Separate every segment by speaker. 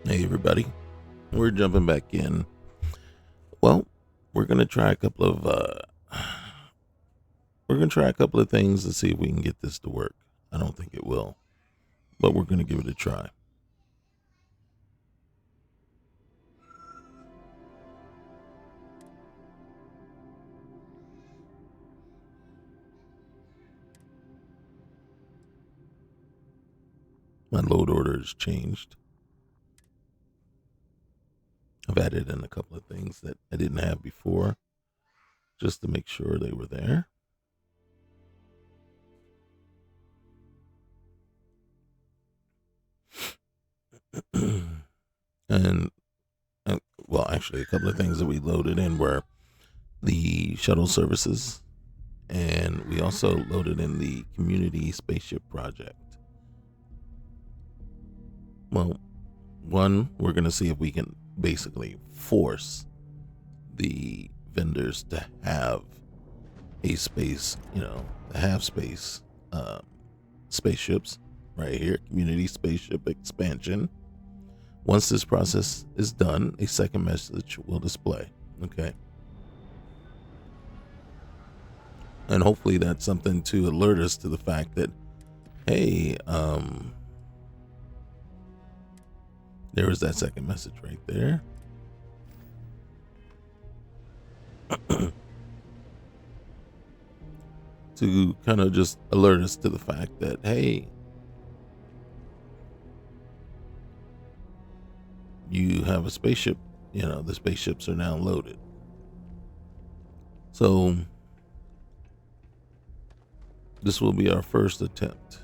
Speaker 1: Hey everybody, we're jumping back in. Well, we're gonna try a couple of things to see if we can get this to work. I don't think it will, but we're gonna give it a try. My load order has changed. I've added in a couple of things that I didn't have before, just to make sure they were there. and well, actually, a couple of things that we loaded in were the shuttle services, and we also loaded in the community spaceship project. Well, one, we're going to see if we can basically force the vendors to have a space, have space, spaceships right here, community spaceship expansion. Once this process is done, a second message will display. Okay. And hopefully that's something to alert us to the fact that, hey, there was that second message right there. To kind of just alert us to the fact that, hey, you have a spaceship, the spaceships are now loaded. So this will be our first attempt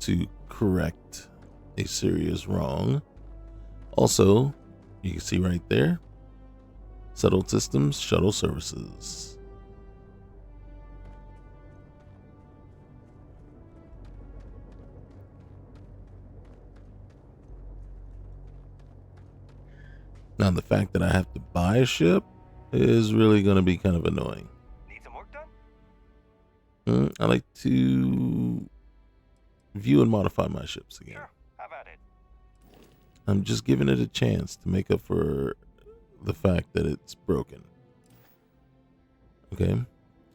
Speaker 1: to correct a serious wrong. Also, you can see right there, settled systems, shuttle services. Now, the fact that I have to buy a ship is really going to be kind of annoying.
Speaker 2: Need some work done?
Speaker 1: I like to view and modify my ships again.
Speaker 2: Sure, have at it.
Speaker 1: I'm just giving it a chance to make up for the fact that it's broken. Okay.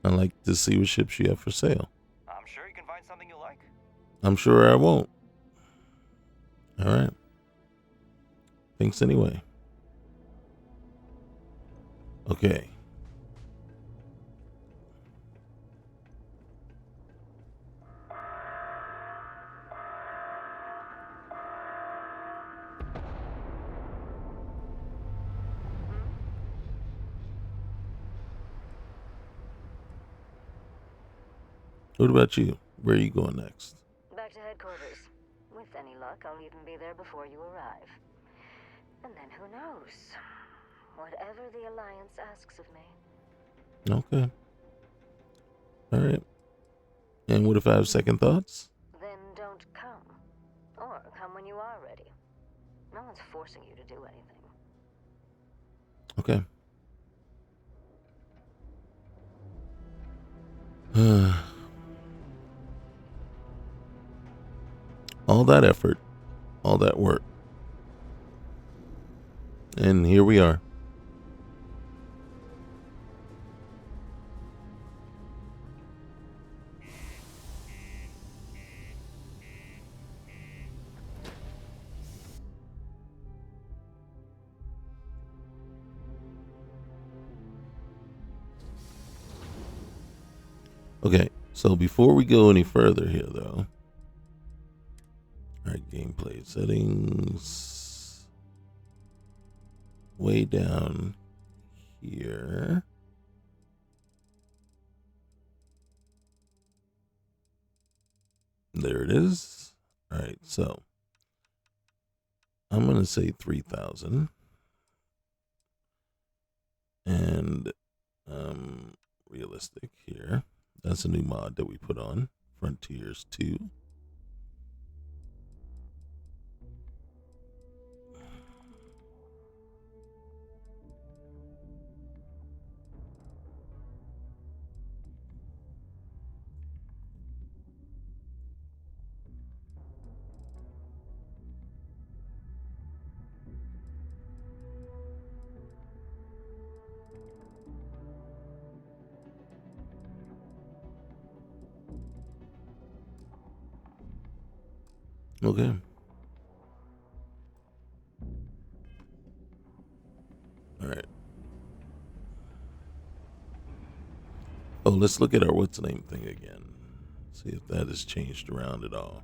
Speaker 1: I like to see what ships you have for sale.
Speaker 2: I'm sure you can find something you like.
Speaker 1: I'm sure I won't. All right. Thanks anyway. Okay. What about you? Where are you going next?
Speaker 3: Back to headquarters. With any luck, I'll even be there before you arrive. And then who knows? Whatever the Alliance asks of me.
Speaker 1: Okay. All right. And what if I have second thoughts?
Speaker 3: Then don't come. Or come when you are ready. No one's forcing you to do anything.
Speaker 1: Okay. All that effort, all that work. And here we are. Okay, so before we go any further here, though, all right, gameplay settings, way down here. There it is. All right, so I'm going to say 3,000. And realistic here. That's a new mod that we put on. Frontiers 2. Okay. All right. Oh, let's look at our what's the name thing again. See if that has changed around at all.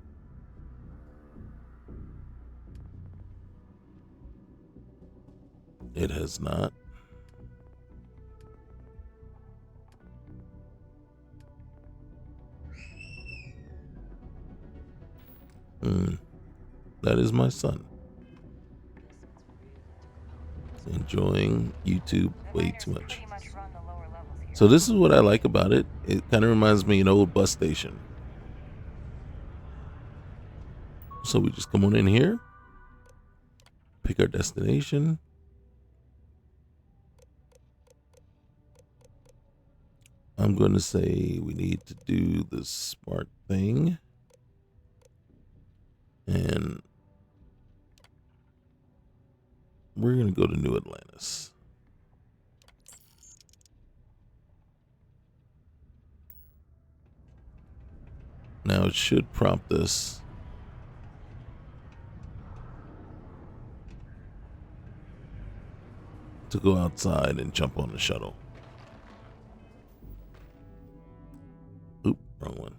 Speaker 1: It has not. That is my son. Enjoying YouTube way too much. So this is what I like about it. It kind of reminds me of an old bus station. So we just come on in here, pick our destination. I'm going to say we need to do the smart thing. And we're going to go to New Atlantis. Now it should prompt us to go outside and jump on the shuttle. Oop, wrong one.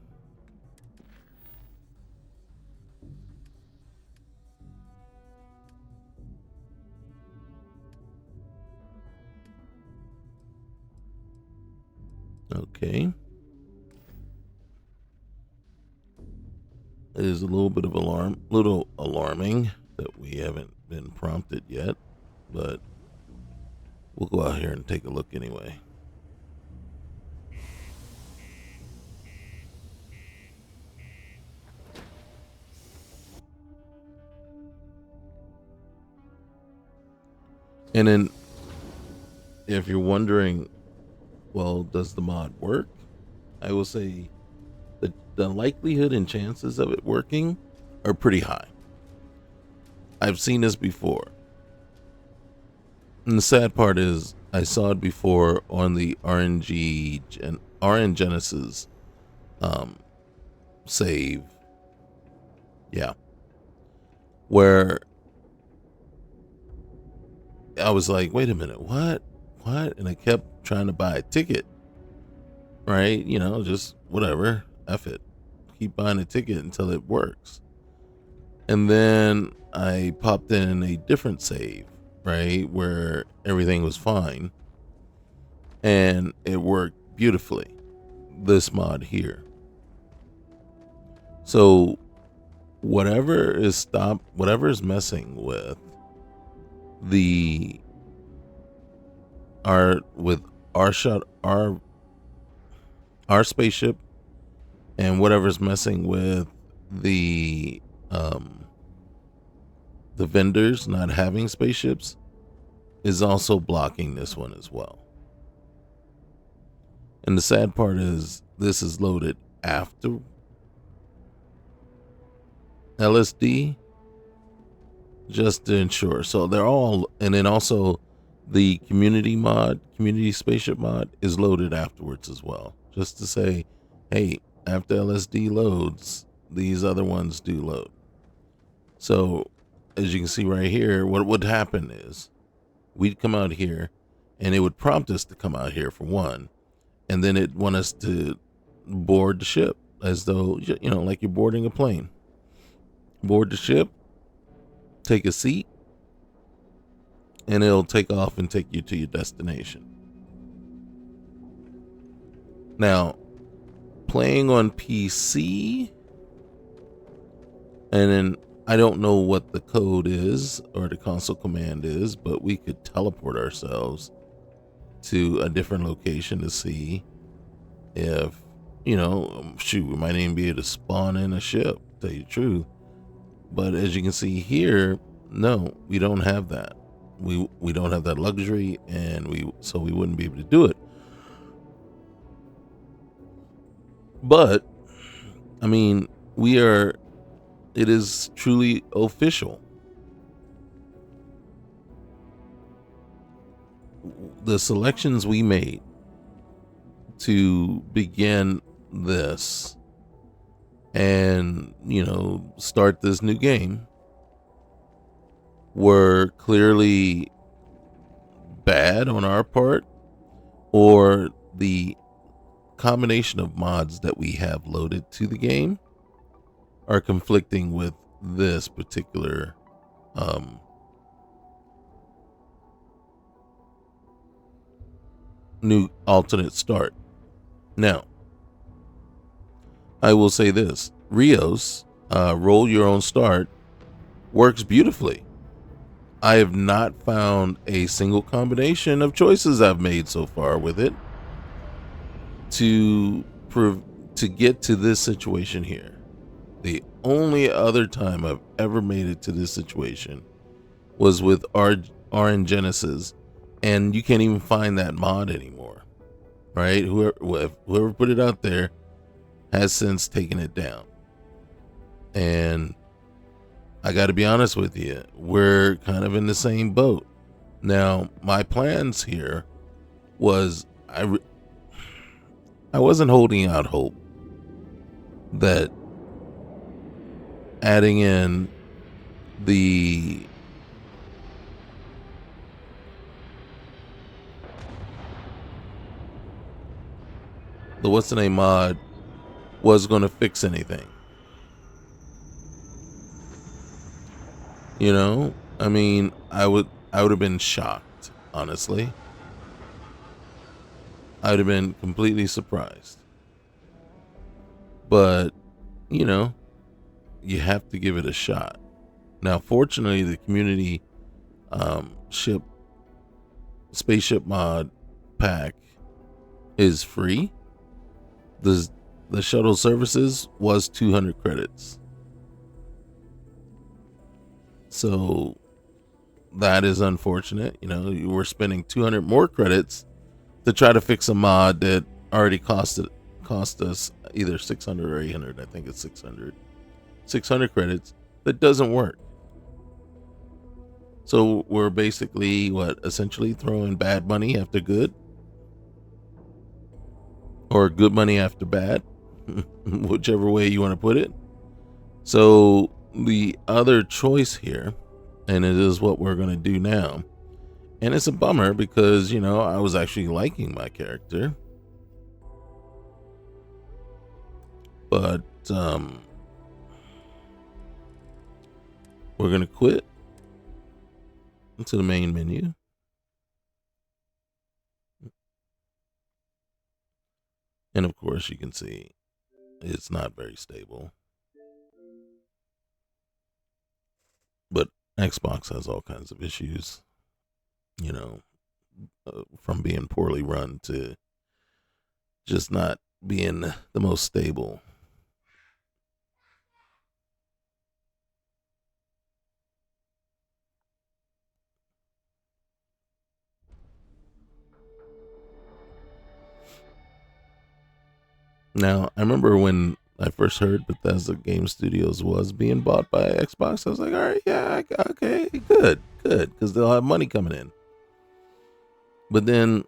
Speaker 1: Okay. It is a little bit of little alarming that we haven't been prompted yet, but we'll go out here and take a look anyway. And then if you're wondering, well, does the mod work? I will say the likelihood and chances of it working are pretty high. I've seen this before. And the sad part is I saw it before on the RN Genesis save. Yeah. Where I was like, wait a minute, what? And I kept trying to buy a ticket. Right? You know, just whatever. F it. Keep buying a ticket until it works. And then I popped in a different save, right? Where everything was fine. And it worked beautifully. This mod here. So whatever is messing with our spaceship, and whatever's messing with the vendors not having spaceships is also blocking this one as well. And the sad part is this is loaded after LSD, just to ensure. So they're all, and then also the community spaceship mod is loaded afterwards as well. Just to say, hey, after LSD loads, these other ones do load. So as you can see right here, what would happen is we'd come out here and it would prompt us to come out here for one. And then it'd want us to board the ship as though, you know, like you're boarding a plane. Board the ship, take a seat, and it'll take off and take you to your destination. Now, playing on PC, and then I don't know what the code is or the console command is, but we could teleport ourselves to a different location to see if, you know, shoot, we might even be able to spawn in a ship, to tell you the truth. But as you can see here, no, we don't have that. We don't have that luxury, and so we wouldn't be able to do it. But I mean, it is truly official. The selections we made to begin this and, start this new game were clearly bad on our part, or the combination of mods that we have loaded to the game are conflicting with this particular new alternate start. Now, I will say this: Rios, roll your own start, works beautifully. I have not found a single combination of choices I've made so far with it to get to this situation here. The only other time I've ever made it to this situation was with RN Genesis, and you can't even find that mod anymore, right? Whoever put it out there has since taken it down. And I got to be honest with you, we're kind of in the same boat. Now, my plans here was I wasn't holding out hope that adding in the what's the name mod was going to fix anything. I mean, I would have been shocked, honestly. I would have been completely surprised. But, you have to give it a shot. Now, fortunately, the community spaceship mod pack is free. The shuttle services was 200 credits. So that is unfortunate. You were spending 200 more credits to try to fix a mod that already cost us either 600 or 800. I think it's 600 credits that doesn't work. So we're basically essentially throwing bad money after good, or good money after bad, whichever way you want to put it. So the other choice here, and it is what we're going to do now, and it's a bummer because, I was actually liking my character, but we're going to quit into the main menu. And of course, you can see it's not very stable. But Xbox has all kinds of issues, from being poorly run to just not being the most stable. Now, I remember when I first heard Bethesda Game Studios was being bought by Xbox, I was like, all right, yeah, okay, good, because they'll have money coming in. But then,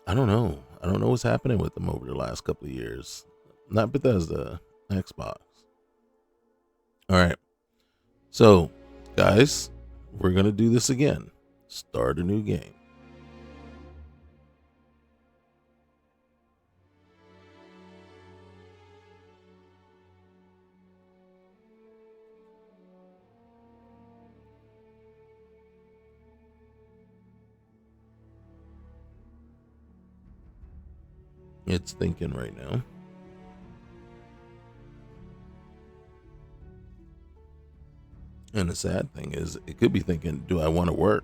Speaker 1: I don't know what's happening with them over the last couple of years. Not Bethesda, Xbox. All right, so, guys, we're going to do this again. Start a new game. It's thinking right now. And the sad thing is, it could be thinking, do I want to work?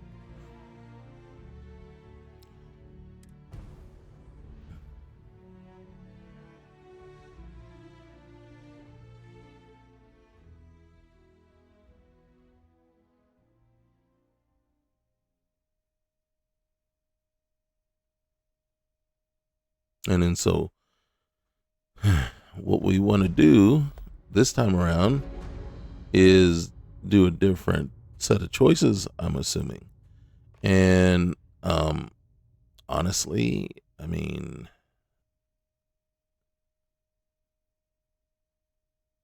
Speaker 1: And then so what we want to do this time around is do a different set of choices, I'm assuming. And honestly, I mean,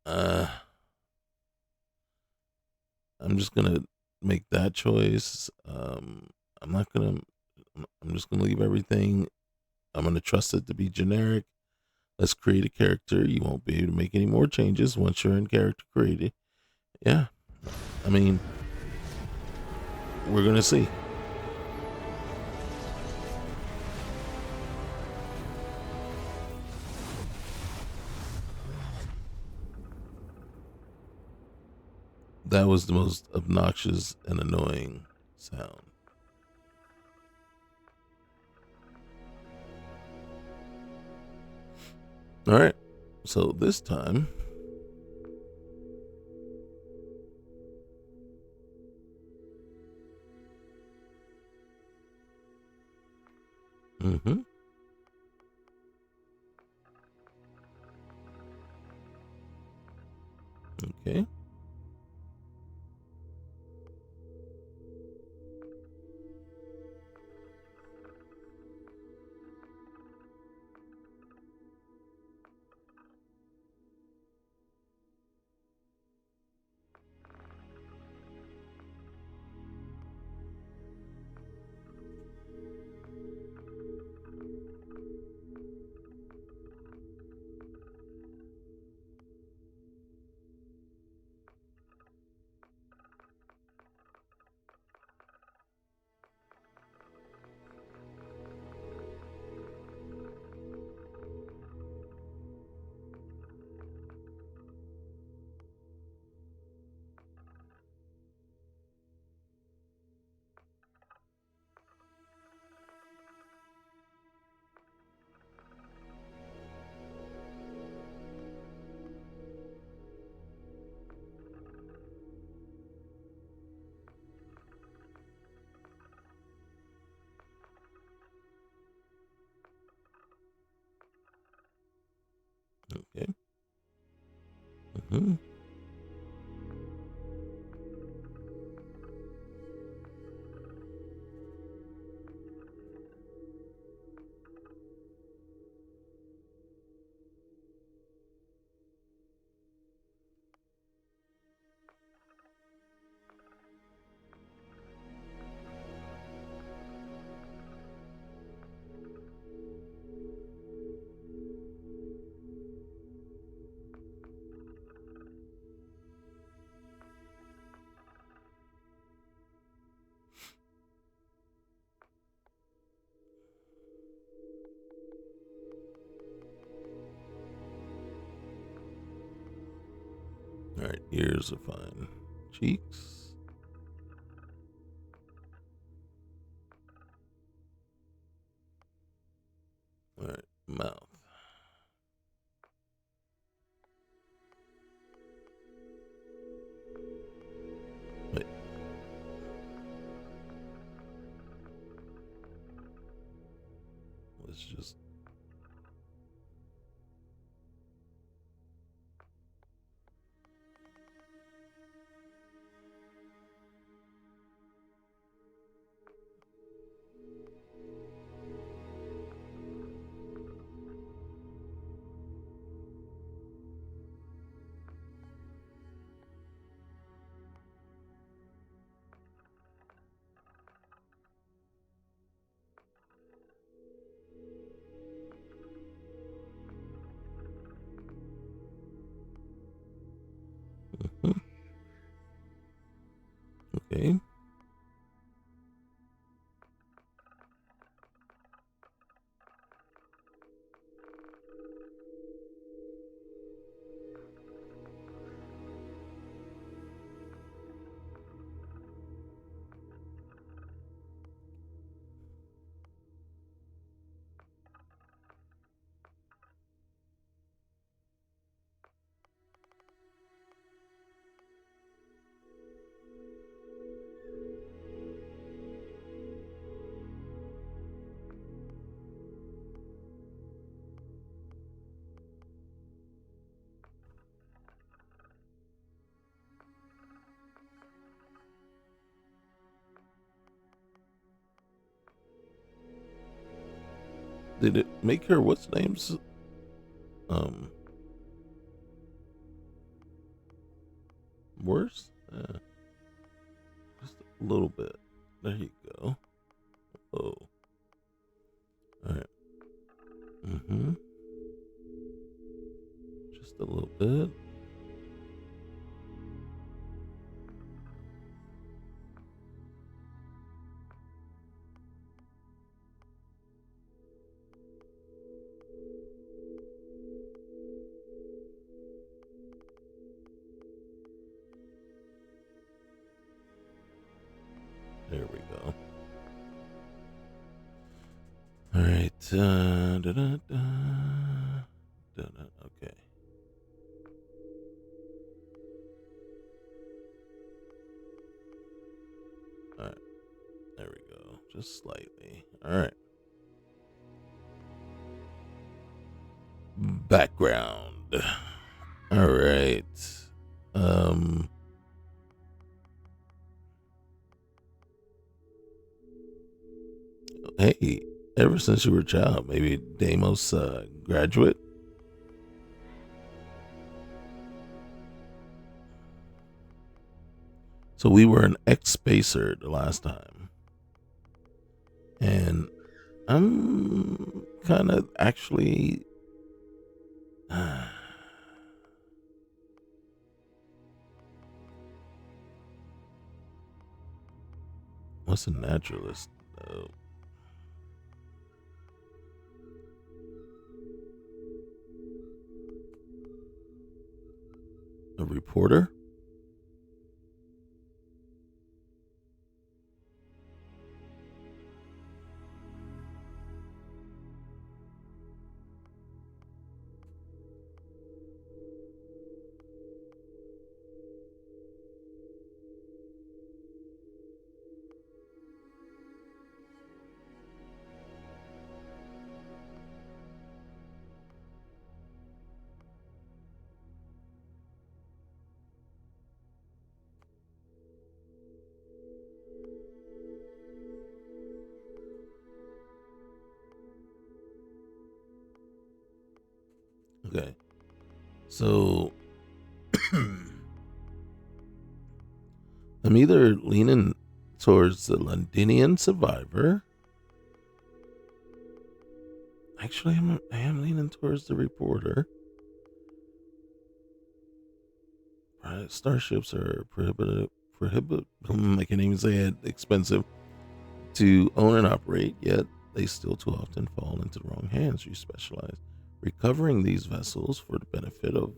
Speaker 1: Uh, I'm just gonna make that choice. I'm not gonna. I'm just gonna leave everything. I'm gonna trust it to be generic. Let's create a character. You won't be able to make any more changes once you're in character created. Yeah, I mean, we're gonna see. That was the most obnoxious and annoying sound. All right, so this time, mm-hmm. Okay. Okay. Mm-hmm. All right, ears are fine. Cheeks. All right, mouth. Wait. Let's just. Mhm. Okay. Did it make her what's names? Um. Just a little bit. There you go. Oh. All right. Just a little bit. There we go. All right. Okay. All right. There we go. Just slightly. All right. Background. All right. Hey, ever since you were a child, maybe Deimos graduate? So we were an ex-spacer the last time. And I'm kind of actually... what's a naturalist? A reporter? Okay. So I'm either leaning towards the Londinian survivor. Actually, I am leaning towards the reporter. Right, starships are prohibitive. I can't even say it. Expensive to own and operate, yet they still too often fall into the wrong hands. You specialize recovering these vessels for the benefit of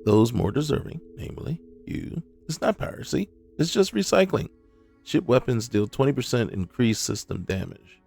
Speaker 1: those more deserving, namely you. It's not piracy. It's just recycling. Ship weapons deal 20% increased system damage.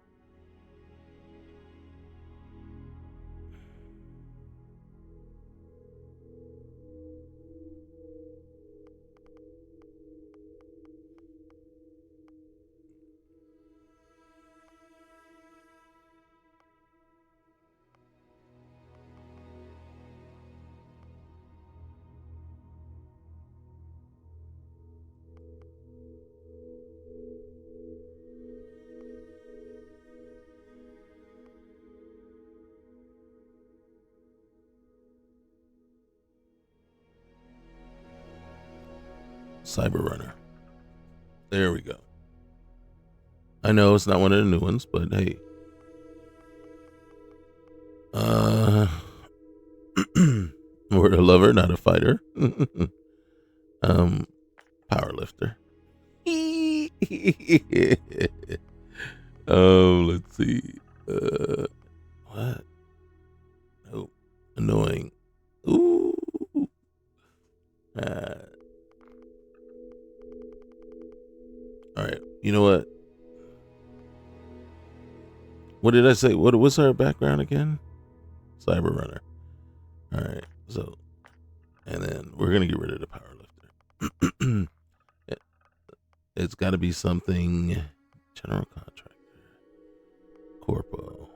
Speaker 1: Cyber Runner. There we go. I know it's not one of the new ones, but hey. We're a lover, not a fighter. Power lifter. Let's see. What? Nope. Annoying. Ooh. All right. You know what? What did I say? What's our background again? Cyber Runner. All right. So, and then we're gonna get rid of the power lifter. It's got to be something. General contractor. Corpo.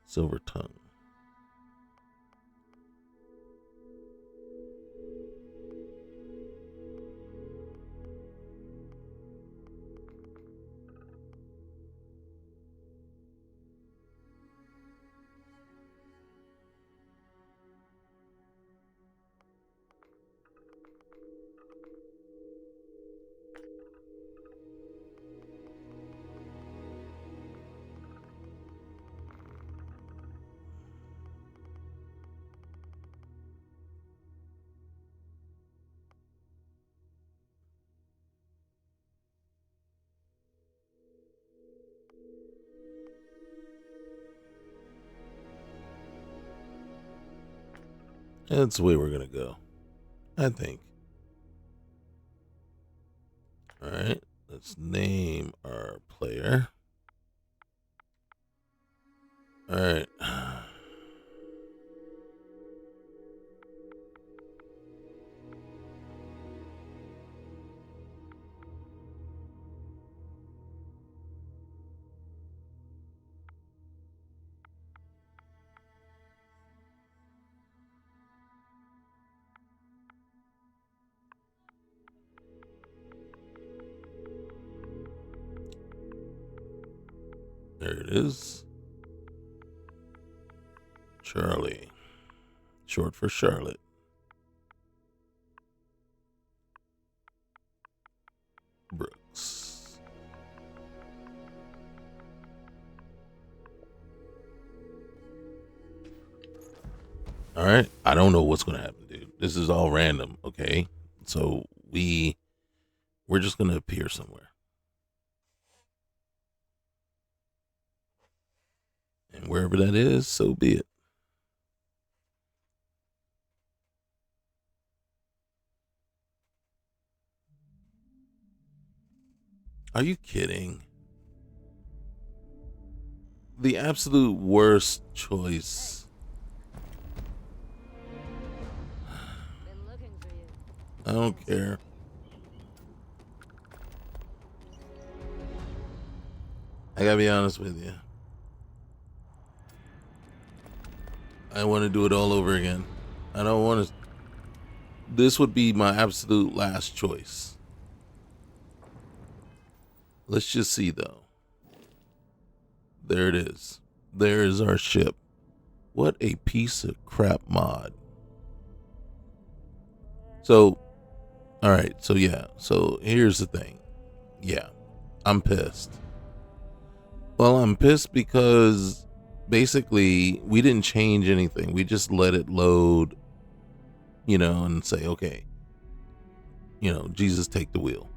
Speaker 1: Silver tongue. That's the way we're going to go, I think. All right, let's name our player. All right. There it is. Charlie. Short for Charlotte. Brooks. All right. I don't know what's going to happen, dude. This is all random, okay? So we're just going to appear somewhere. And wherever that is, so be it. Are you kidding? The absolute worst choice.
Speaker 3: Been looking for you.
Speaker 1: I don't care. I gotta be honest with you. I want to do it all over again. I don't want to. This would be my absolute last choice. Let's just see, though. There it is. There is our ship. What a piece of crap mod. So, all right. So, yeah. So, here's the thing. Yeah. I'm pissed. Well, I'm pissed because basically we didn't change anything. We just let it load, and say, okay, Jesus, take the wheel.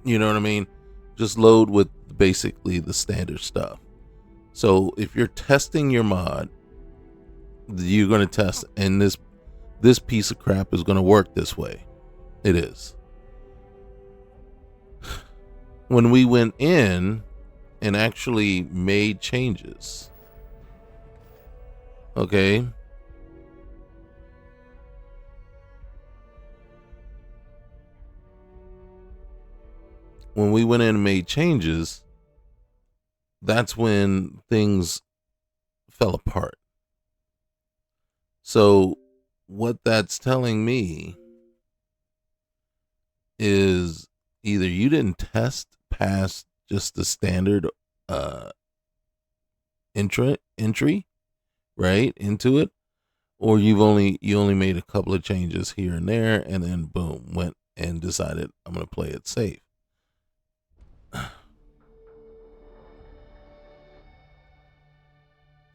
Speaker 1: You know what I mean? Just load with basically the standard stuff. So if you're testing your mod, you're going to test, and this piece of crap is going to work this way. It is. When we went in and actually made changes, okay, when we went in and made changes, that's when things fell apart. So what that's telling me is either you didn't test past just the standard entry right into it, or you only made a couple of changes here and there, and then boom, went and decided I'm going to play it safe.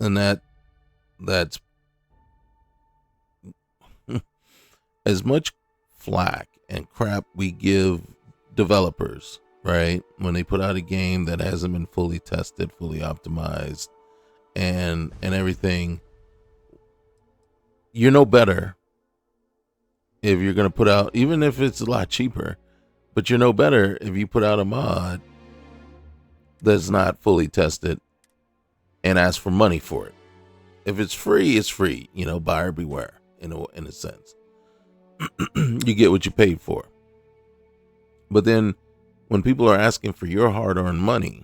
Speaker 1: And that's as much flack and crap we give developers, right? When they put out a game that hasn't been fully tested, fully optimized, and everything, you're no better if you're going to put out, even if it's a lot cheaper, but you're no better if you put out a mod that's not fully tested and ask for money for it. If it's free, it's free, buyer beware, in a sense. You get what you paid for. But then when people are asking for your hard-earned money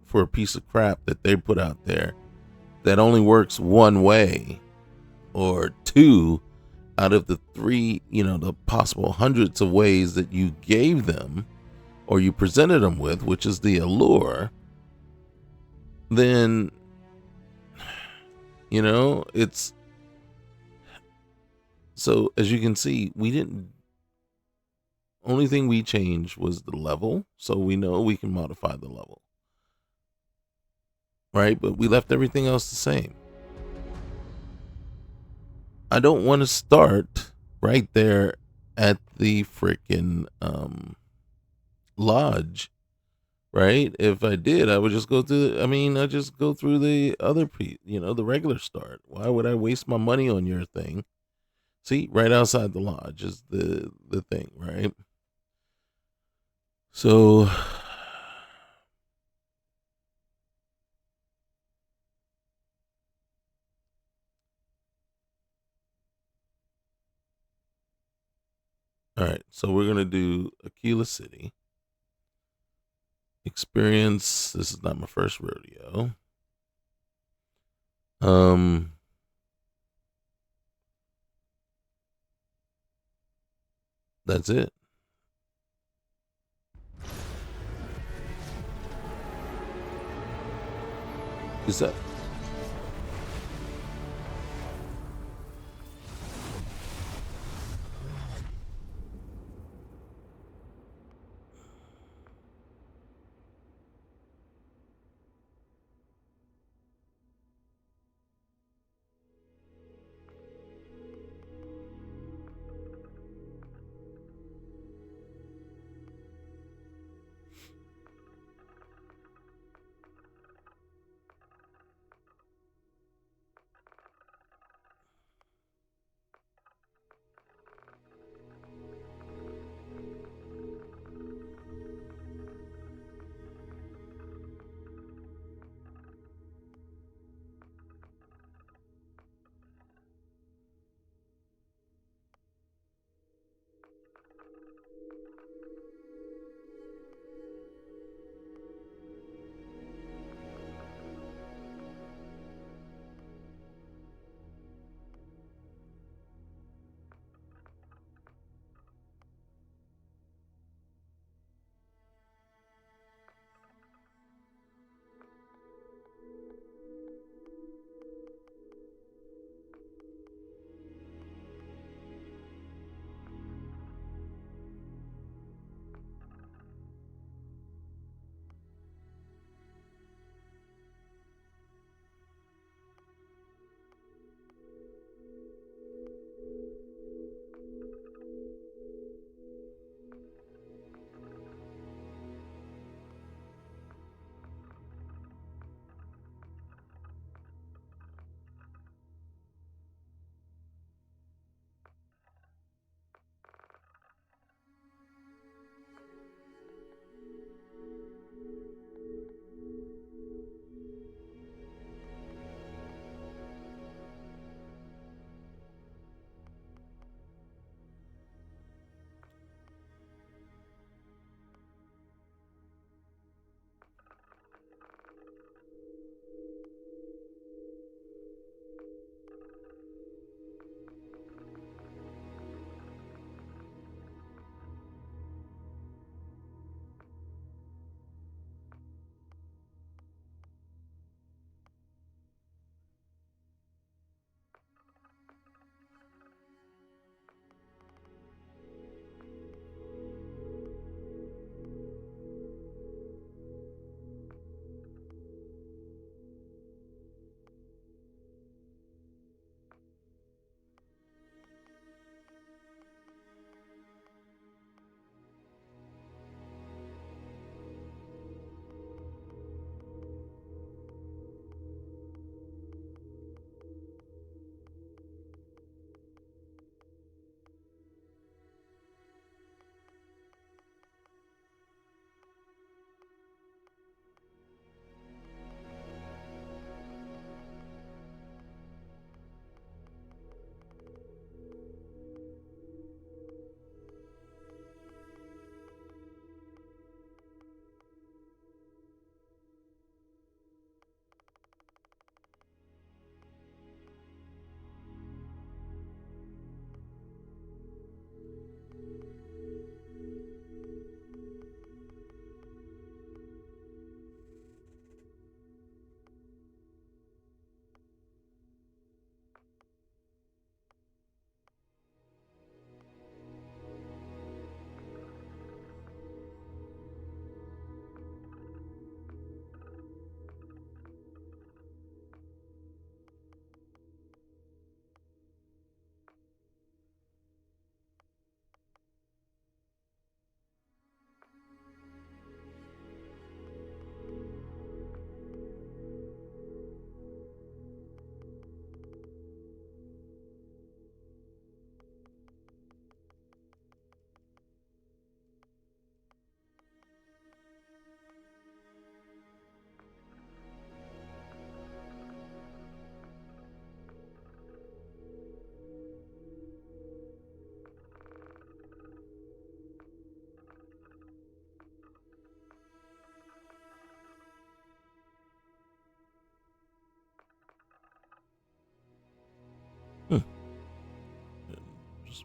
Speaker 1: for a piece of crap that they put out there that only works one way or two out of the three, the possible hundreds of ways that you gave them or you presented them with, which is the allure, then, it's, so as you can see, only thing we changed was the level. So we know we can modify the level, right? But we left everything else the same. I don't want to start right there at the freaking lodge, right? If I did, I would just go through. I just go through the other the regular start. Why would I waste my money on your thing? See, right outside the lodge is the thing, right? So, all right. So we're gonna do Aquila City experience. This is not my first rodeo. That's it. Is that?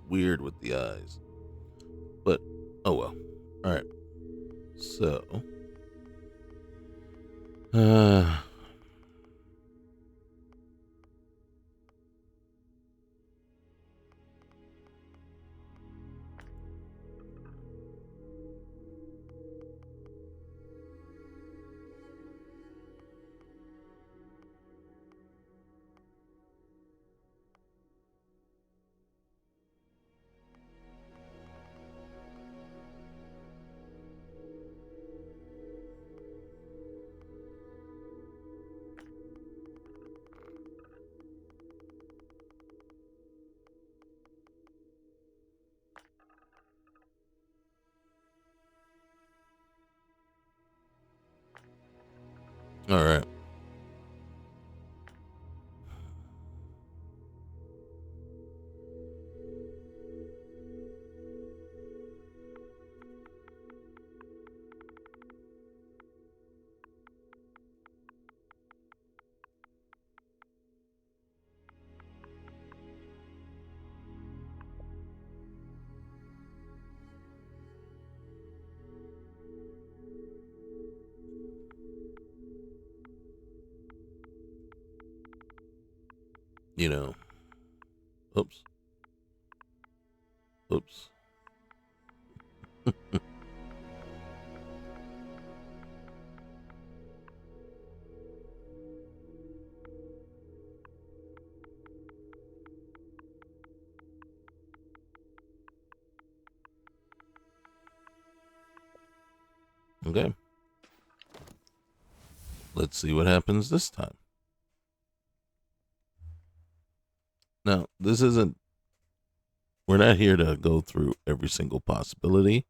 Speaker 1: weird with the eyes. But, oh well. Alright. So. Alright. You know. Oops. Oops. Okay. Let's see what happens this time. Now, this isn't, we're not here to go through every single possibility.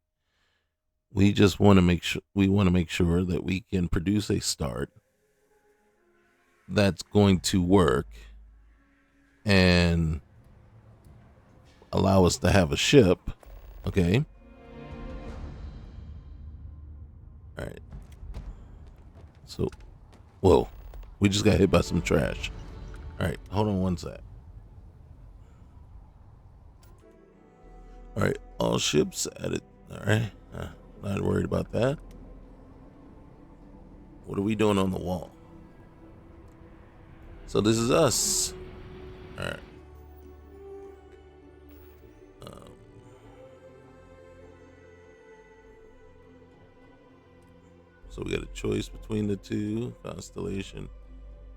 Speaker 1: We just want to make sure that we can produce a start that's going to work and allow us to have a ship. Okay. All right. So, whoa, we just got hit by some trash. All right, hold on one sec. All right, all ships added. All right, not worried about that. What are we doing on the wall? So this is us. All right. So we got a choice between the two. Constellation.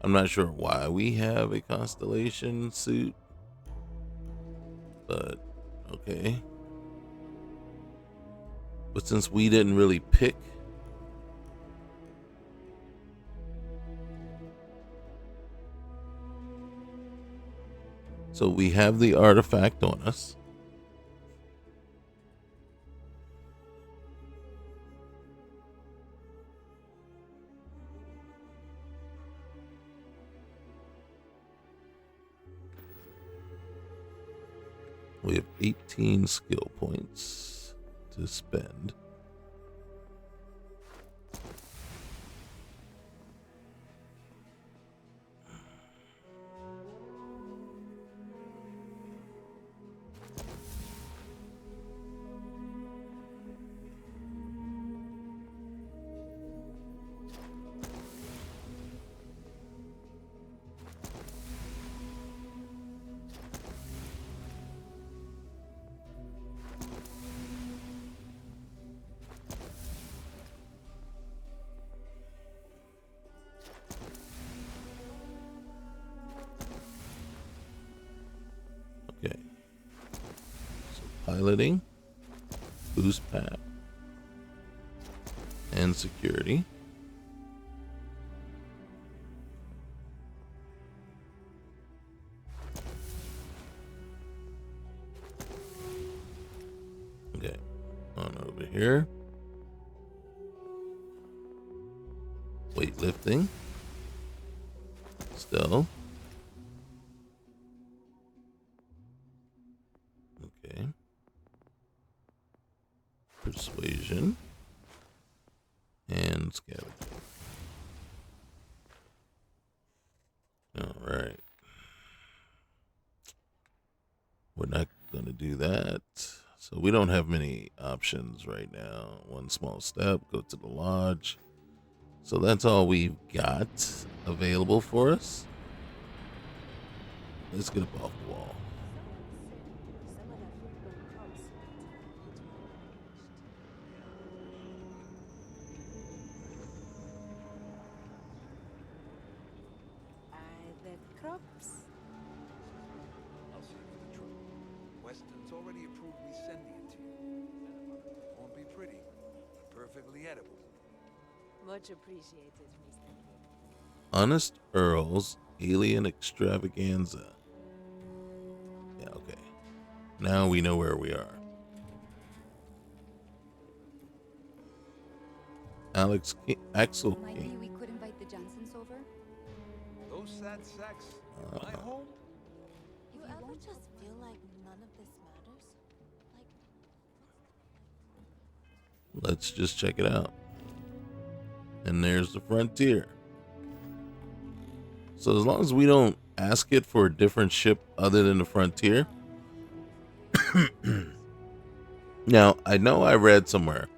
Speaker 1: I'm not sure why we have a constellation suit, but okay. But since we didn't really pick, so we have the artifact on us. We have 18 skill points to spend. Okay. So piloting, boost pack, and security. Okay. On over here. Weightlifting. Stealth. Okay. Persuasion. And scavenging. All right. We're not going to do that. So we don't have many options right now. One small step, go to the lodge. So that's all we've got available for us. Let's get up off the wall.
Speaker 4: The crops.
Speaker 5: I'll see you the truck. Weston's already approved me sending it to you. Won't be pretty, but perfectly edible.
Speaker 4: Much appreciated, Mr. King.
Speaker 1: Honest Earl's Alien Extravaganza. Yeah, okay. Now we know where we are. Axel
Speaker 6: Maybe
Speaker 1: King.
Speaker 6: we could invite the Johnsons over?
Speaker 5: Those sad sacks in my home?
Speaker 4: You ever just feel like none of this matters? Like,
Speaker 1: Let's just check it out. And there's the frontier. So as long as we don't ask it for a different ship other than the frontier. Now, I know I read somewhere.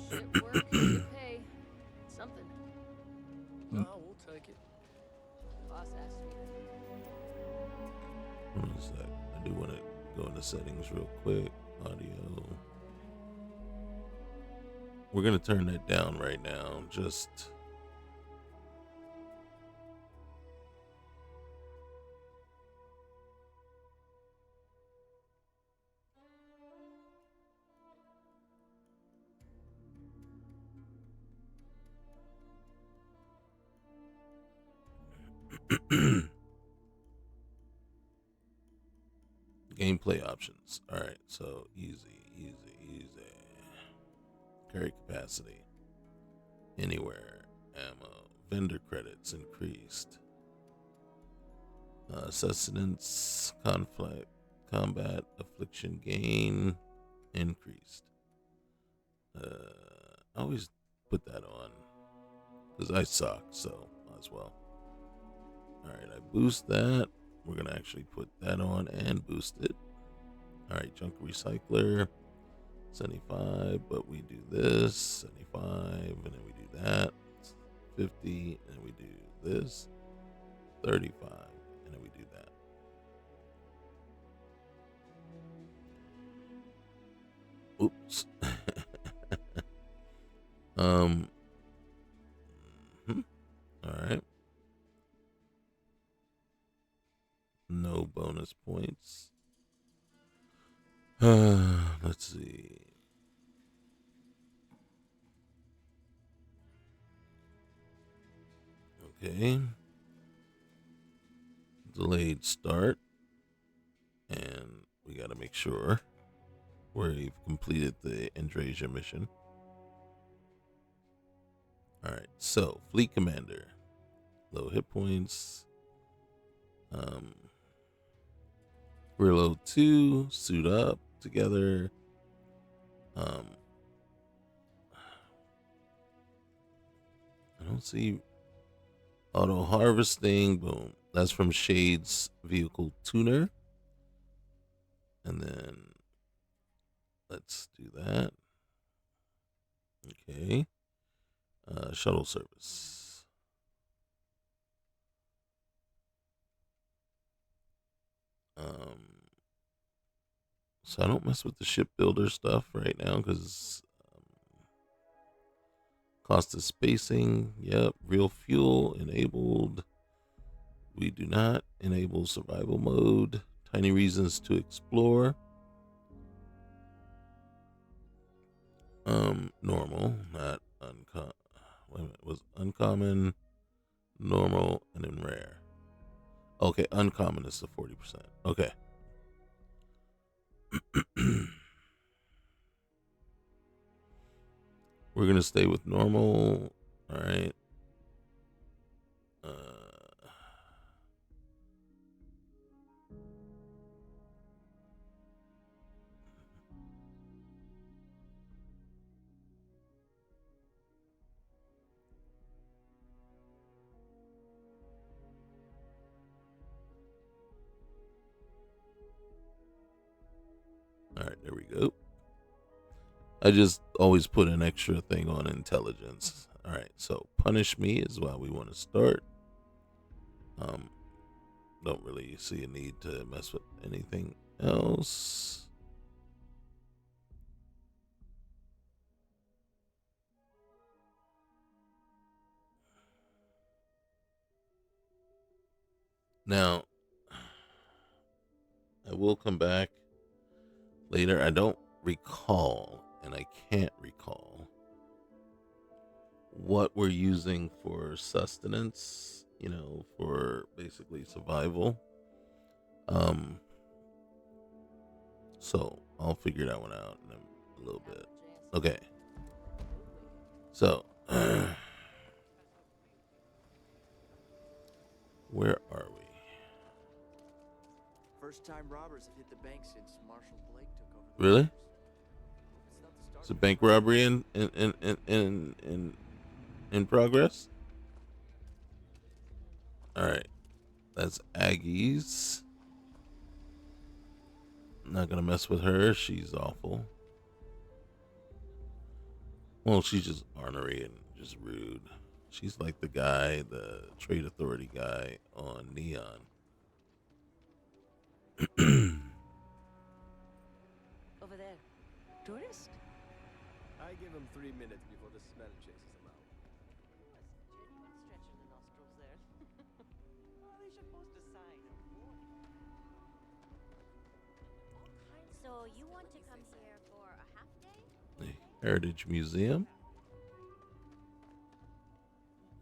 Speaker 7: Shit work, good pay. Something.
Speaker 5: Oh, we'll take it.
Speaker 7: Boss asked me.
Speaker 1: What is that? I do want to go into settings real quick. Audio. We're going to turn that down right now. Just... Gameplay options. All right, so easy. Carry capacity. Anywhere. Ammo. Vendor credits increased. Sustenance. Conflict. Combat. Affliction gain increased. I always put that on because I suck, so might as well. All right, I boost that. We're gonna actually put that on and boost it. All right, junk recycler, 75, but we do this, 75, and then we do that, 50, and then we do this, 35, and then we do that. Oops. All right. No bonus points. Let's see. Okay. Delayed start. And we got to make sure we've completed the Andrasia mission. All right. So, Fleet Commander. Low hit points. Reload 2. Suit up together. I don't see auto harvesting. Boom. That's from Shade's vehicle tuner. And then let's do that. Okay. Shuttle service. So I don't mess with the shipbuilder stuff right now because cost of spacing. Yep. Real fuel enabled. We do not enable survival mode. Tiny reasons to explore. Normal, not uncommon. Wait a minute, was uncommon, normal, and then rare. Okay, uncommon is the 40%. Okay. We're gonna stay with normal. All right. All right, There we go. I just always put an extra thing on intelligence. All right, so punish me is why we want to start. Don't really see a need to mess with anything else. Now, I will come back later. I don't recall, and I can't recall what we're using for sustenance, for basically survival. So I'll figure that one out in a little bit. Okay. So, where are we?
Speaker 6: First time robbers have hit the bank since Marshall Blake took over.
Speaker 1: Really?
Speaker 6: It's not the start
Speaker 1: Is a
Speaker 6: of
Speaker 1: bank robbery in progress? All right, that's Aggie's. I'm not gonna mess with her. She's awful. Well, she's just ornery and just rude. She's like the guy, the trade authority guy on Neon.
Speaker 7: Over there. Tourist?
Speaker 8: I give him 3 minutes before the smell chases him out.
Speaker 7: Genuine stretch in the nostrils there.
Speaker 9: Well, they should post a sign of warning.
Speaker 4: So you want to come here for a half day?
Speaker 1: The Heritage Museum.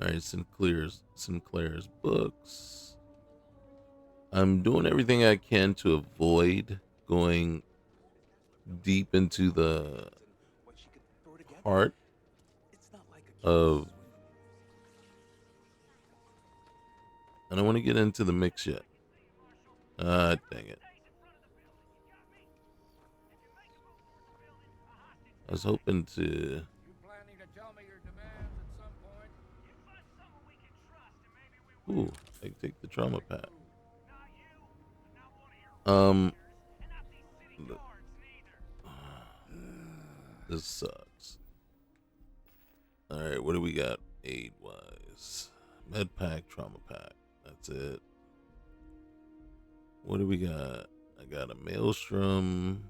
Speaker 1: All right, Sinclair's books. I'm doing everything I can to avoid going deep into the heart of. I don't want to get into the mix yet. Dang it. I was hoping to.
Speaker 10: You planning to tell me your demands at some point? You find someone we can trust and maybe we will.
Speaker 1: Ooh, I can take the trauma pack.
Speaker 10: Not you, not one of your
Speaker 1: Um,
Speaker 10: and not these city guards neither.
Speaker 1: This sucks. All right, what do we got aid wise? Med pack, trauma pack. That's it. What do we got? I got a maelstrom,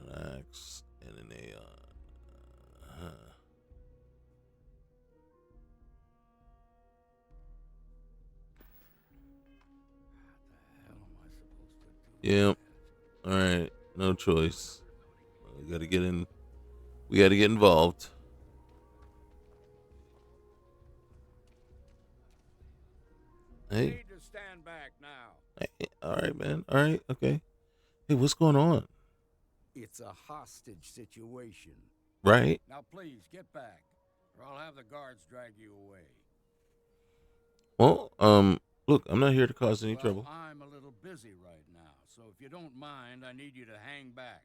Speaker 1: an axe, and an Aeon. Yeah. All right. No choice. We got to get in. We got to get involved. Hey.
Speaker 10: Need to stand back now.
Speaker 1: Hey. All right, man. All right. Okay. Hey, what's going on?
Speaker 10: It's a hostage situation.
Speaker 1: Right.
Speaker 10: Now please get back, or I'll have the guards drag you away.
Speaker 1: Well, look, I'm not here to cause any trouble.
Speaker 10: I'm a little busy right now, so if you don't mind, I need you to hang back.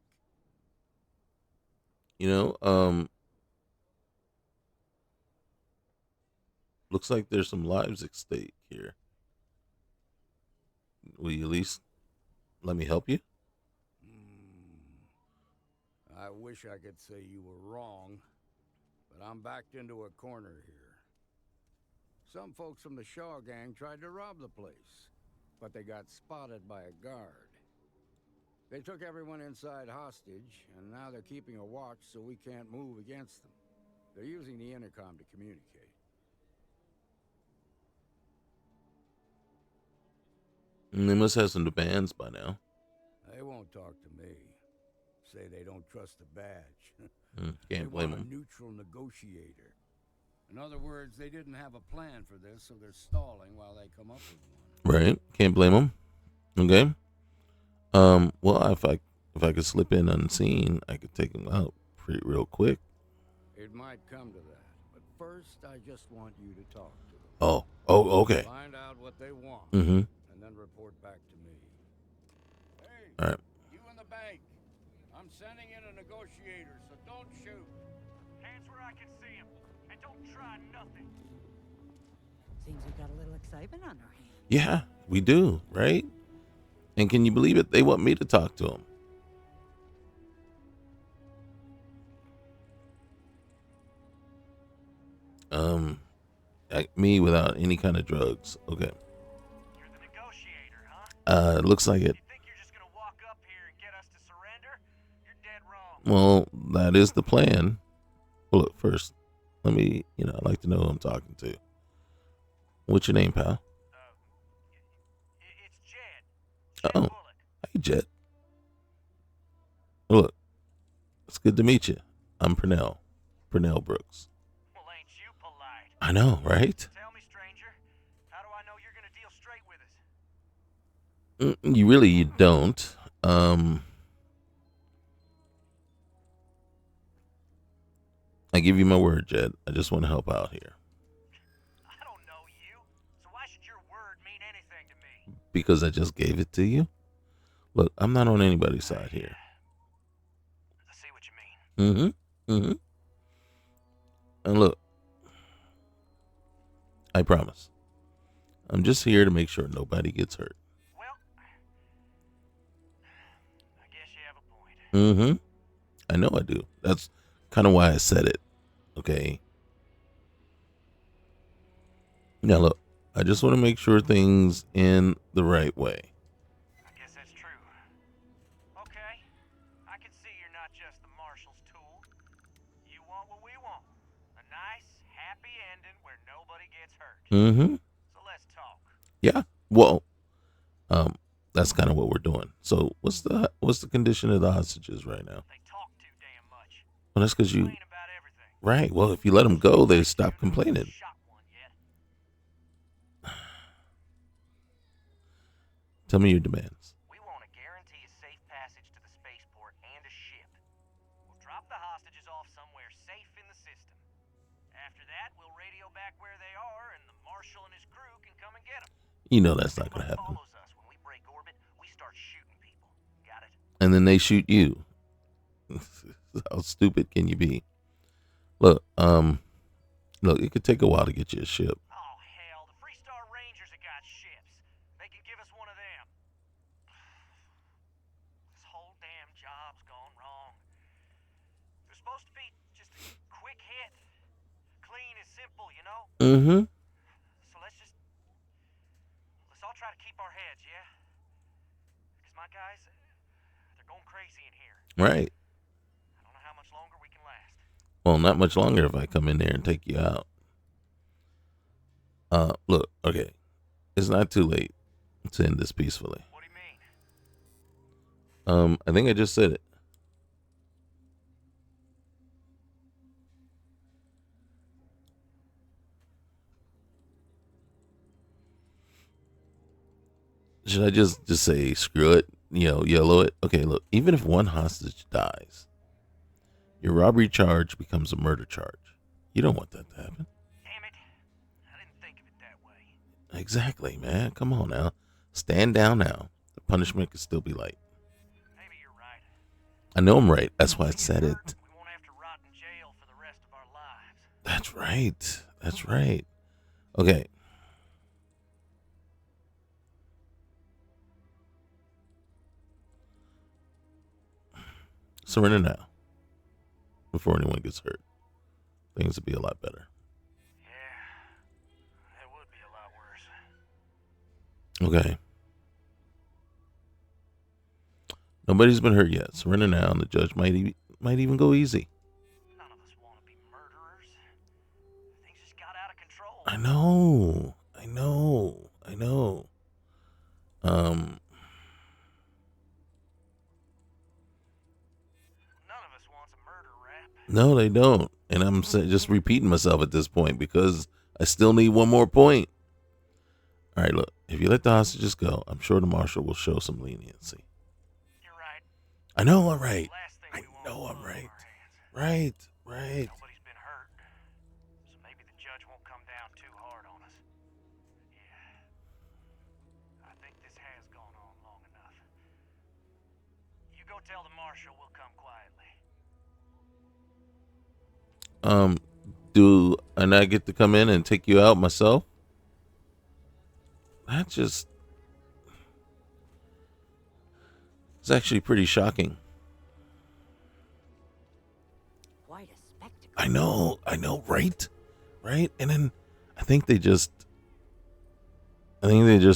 Speaker 1: Looks like there's some lives at stake here. Will you at least let me help you?
Speaker 10: I wish I could say you were wrong, but I'm backed into a corner here. Some folks from the Shaw gang tried to rob the place, but they got spotted by a guard. They took everyone inside hostage, and now they're keeping a watch so we can't move against them. They're using the intercom to communicate.
Speaker 1: And they must have some demands by now.
Speaker 10: They won't talk to me. Say they don't trust the badge.
Speaker 1: Can't blame them.
Speaker 10: A neutral negotiator. In other words, they didn't have a plan for this, so they're stalling while they come up with one.
Speaker 1: Right. Can't blame them. Okay. Well, if I could slip in unseen, I could take them out real quick.
Speaker 10: It might come to that, but first I just want you to talk to them.
Speaker 1: Oh, okay.
Speaker 10: Find out what they want,
Speaker 1: Mm-hmm.
Speaker 10: and then report back to me. Hey,
Speaker 1: all right.
Speaker 10: You in the bank. I'm sending in a negotiator, so don't shoot. Hands where I can see him, and don't try nothing.
Speaker 9: Seems we've got a little excitement on our hands.
Speaker 1: Yeah, we do, right? And can you believe it? They want me to talk to him. Me without any kind of drugs. Okay.
Speaker 2: You're the negotiator, huh?
Speaker 1: Looks like it.
Speaker 2: You think you're just gonna walk up here and get us to surrender? You're dead wrong.
Speaker 1: Well, that is the plan. Well, look, first, let me, I'd like to know who I'm talking to. What's your name, pal?
Speaker 2: It's Jed. Jed
Speaker 1: Oh,
Speaker 2: Bullock.
Speaker 1: hey, Jet. Well, look, it's good to meet you. I'm Pernell Brooks.
Speaker 2: Well, ain't you polite?
Speaker 1: I know, right?
Speaker 2: Tell me, stranger, how do I know you're gonna deal straight with us?
Speaker 1: You don't. I give you my word, Jed. I just want to help out here.
Speaker 2: I don't know you, so why should your word mean anything to me?
Speaker 1: Because I just gave it to you? Look, I'm not on anybody's side here.
Speaker 2: I see what you mean.
Speaker 1: Mm-hmm. And look, I promise. I'm just here to make sure nobody gets hurt.
Speaker 2: Well, I guess you have a point.
Speaker 1: Mm-hmm. I know I do. That's kind of why I said it. Okay. Now look, I just want to make sure things in the right way.
Speaker 2: I guess that's true. Okay, I can see you're not just the marshal's tool. You want what we want. A nice, happy ending where nobody gets hurt.
Speaker 1: Mm-hmm.
Speaker 2: So let's talk.
Speaker 1: Yeah. Well, that's kind of what we're doing. So what's the condition of the hostages right now?
Speaker 2: They talk too damn much.
Speaker 1: Well, that's because you.
Speaker 2: Complain about everything.
Speaker 1: Right. Well, if you let them go, they stop complaining.
Speaker 2: Shot one yet.
Speaker 1: Tell me your demands.
Speaker 2: We want to guarantee a safe passage to the spaceport and a ship. We'll drop the hostages off somewhere safe in the system. After that, we'll radio back where they are, and the marshal and his crew can come and get them.
Speaker 1: You know that's not going to happen.
Speaker 2: Follows us when we break orbit. We start shooting people. Got it?
Speaker 1: And then they shoot you. How stupid can you be? Look, it could take a while to get you a ship.
Speaker 2: Oh hell, the Freestar Rangers have got ships. They can give us one of them. This whole damn job's gone wrong. They're supposed to be just a quick hit. Clean and simple, you know?
Speaker 1: Mm-hmm.
Speaker 2: So let's all try to keep our heads, yeah? Because my guys, they're going crazy in here.
Speaker 1: Right.
Speaker 2: I don't know how much longer we can last.
Speaker 1: Well, not much longer if I come in there and take you out. Look, okay. It's not too late to end this peacefully.
Speaker 2: What do you mean?
Speaker 1: I think I just said it. Should I just say screw it? Yellow it? Okay, look, even if one hostage dies, your robbery charge becomes a murder charge. You don't want that to happen.
Speaker 2: Damn it. I didn't think of it that way.
Speaker 1: Exactly, man. Come on now. Stand down now. The punishment could still be light.
Speaker 2: Maybe you're right.
Speaker 1: I know I'm right. That's why I said it.
Speaker 2: We won't have to rot in jail for the rest of our lives.
Speaker 1: That's right. That's right. Okay. Surrender now. Before anyone gets hurt. Things would be a lot better.
Speaker 2: Yeah, it would be a lot worse.
Speaker 1: Okay. Nobody's been hurt yet. Surrender now, and the judge might even go easy.
Speaker 2: None of us want to be murderers. Things just got out of control.
Speaker 1: I know.
Speaker 2: None of us wants a murder rap.
Speaker 1: No, they don't. And I'm just repeating myself at this point because I still need one more point. All right, look. If you let the hostages go, I'm sure the marshal will show some leniency.
Speaker 2: You're right.
Speaker 1: I know I'm right.
Speaker 2: Last thing
Speaker 1: I
Speaker 2: we want
Speaker 1: know
Speaker 2: is
Speaker 1: I'm
Speaker 2: blood on
Speaker 1: right.
Speaker 2: our hands.
Speaker 1: Right.
Speaker 2: Nobody's been hurt, so maybe the judge won't come down too hard on us. Yeah. I think this has gone on long enough. You go tell the marshal we'll come quietly.
Speaker 1: Do I not get to come in and take you out myself? That just... It's actually pretty shocking.
Speaker 6: Quite a spectacle.
Speaker 1: I know, right? Right? And then I think they just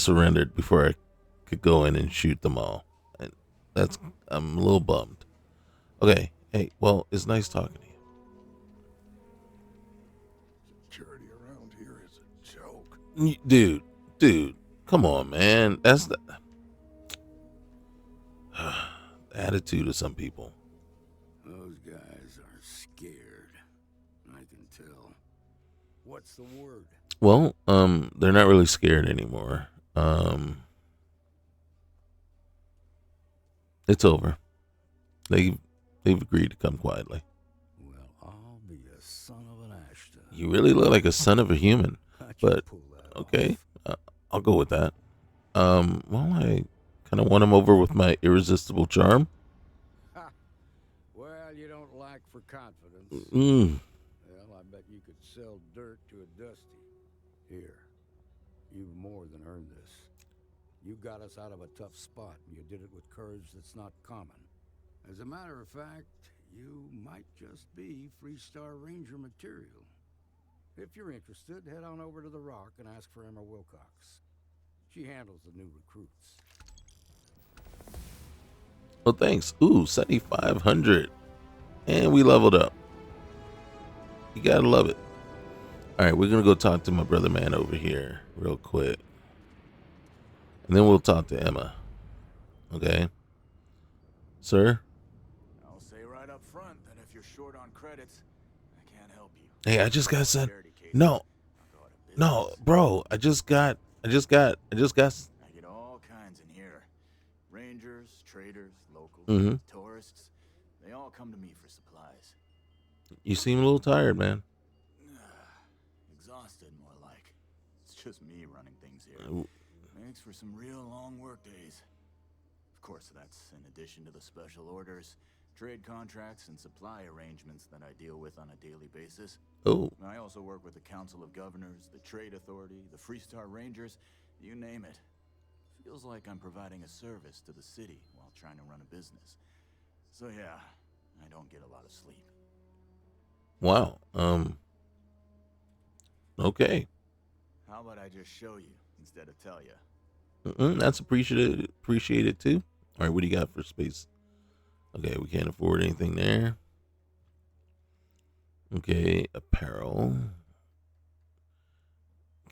Speaker 1: surrendered before I could go in and shoot them all. And I'm a little bummed. Okay, hey, well, it's nice talking to you.
Speaker 5: Security around here is a joke.
Speaker 1: Dude, come on, man. That's the attitude of some people.
Speaker 10: Those guys are scared. I can tell. What's the word?
Speaker 1: Well, they're not really scared anymore. It's over. They've agreed to come quietly.
Speaker 10: Well, I'll be a son of an Ashton.
Speaker 1: You really look like a son of a human,
Speaker 10: How'd you
Speaker 1: but
Speaker 10: pull that
Speaker 1: okay, I'll go with that. Well, I kind of won him over with my irresistible charm.
Speaker 10: off? Well, you don't lack for confidence. Well, I bet you could sell dirt to a Dusty. Here, you've more than earned this. You got us out of a tough spot, and you did it with courage that's not common. As a matter of fact, you might just be Freestar Ranger material. If you're interested, head on over to the Rock and ask for Emma Wilcox. She handles the new recruits.
Speaker 1: Well, thanks. Ooh, 7,500, and we leveled up. You gotta love it. All right, we're gonna go talk to my brother man over here real quick, and then we'll talk to Emma. Okay, sir.
Speaker 5: I'll say right up front that if you're short on credits, I can't help you.
Speaker 1: Hey, I just got sent. No, bro. I just got.
Speaker 5: I get all kinds in here. Rangers, traders, locals, tourists. They all come to me for supplies.
Speaker 1: You seem a little tired, man.
Speaker 5: Exhausted, more like. It's just me running things here. Makes for some real long work days. Of course, that's in addition to the special orders, trade contracts, and supply arrangements that I deal with on a daily basis.
Speaker 1: Oh.
Speaker 5: I also work with the Council of Governors, the Trade Authority, the Freestar Rangers, you name it. Feels like I'm providing a service to the city while trying to run a business. So yeah, I don't get a lot of sleep.
Speaker 1: Wow. Okay.
Speaker 5: How about I just show you instead of tell you?
Speaker 1: That's appreciated too. All right, what do you got for space? Okay, we can't afford anything there. Okay, apparel.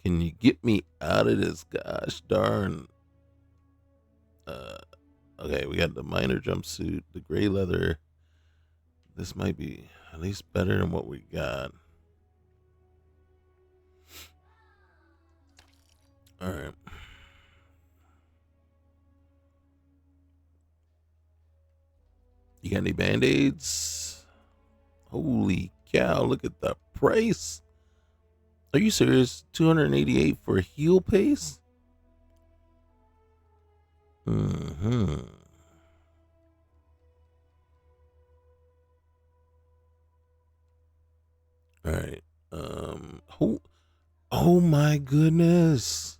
Speaker 1: Can you get me out of this gosh darn? Okay, we got the miner jumpsuit, the gray leather. This might be at least better than what we got. All right. You got any band-aids? Holy cow, look at the price. Are you serious? $288 for heal paste? All right. Oh my goodness.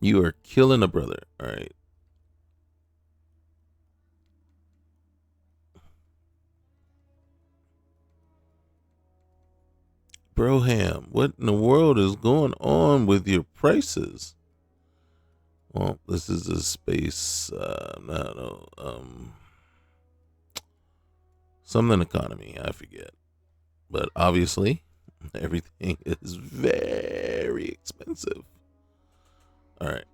Speaker 1: You are killing a brother. All right. Broham, what in the world is going on with your prices? Well, this is a space, something economy, I forget. But obviously, everything is very expensive. All right.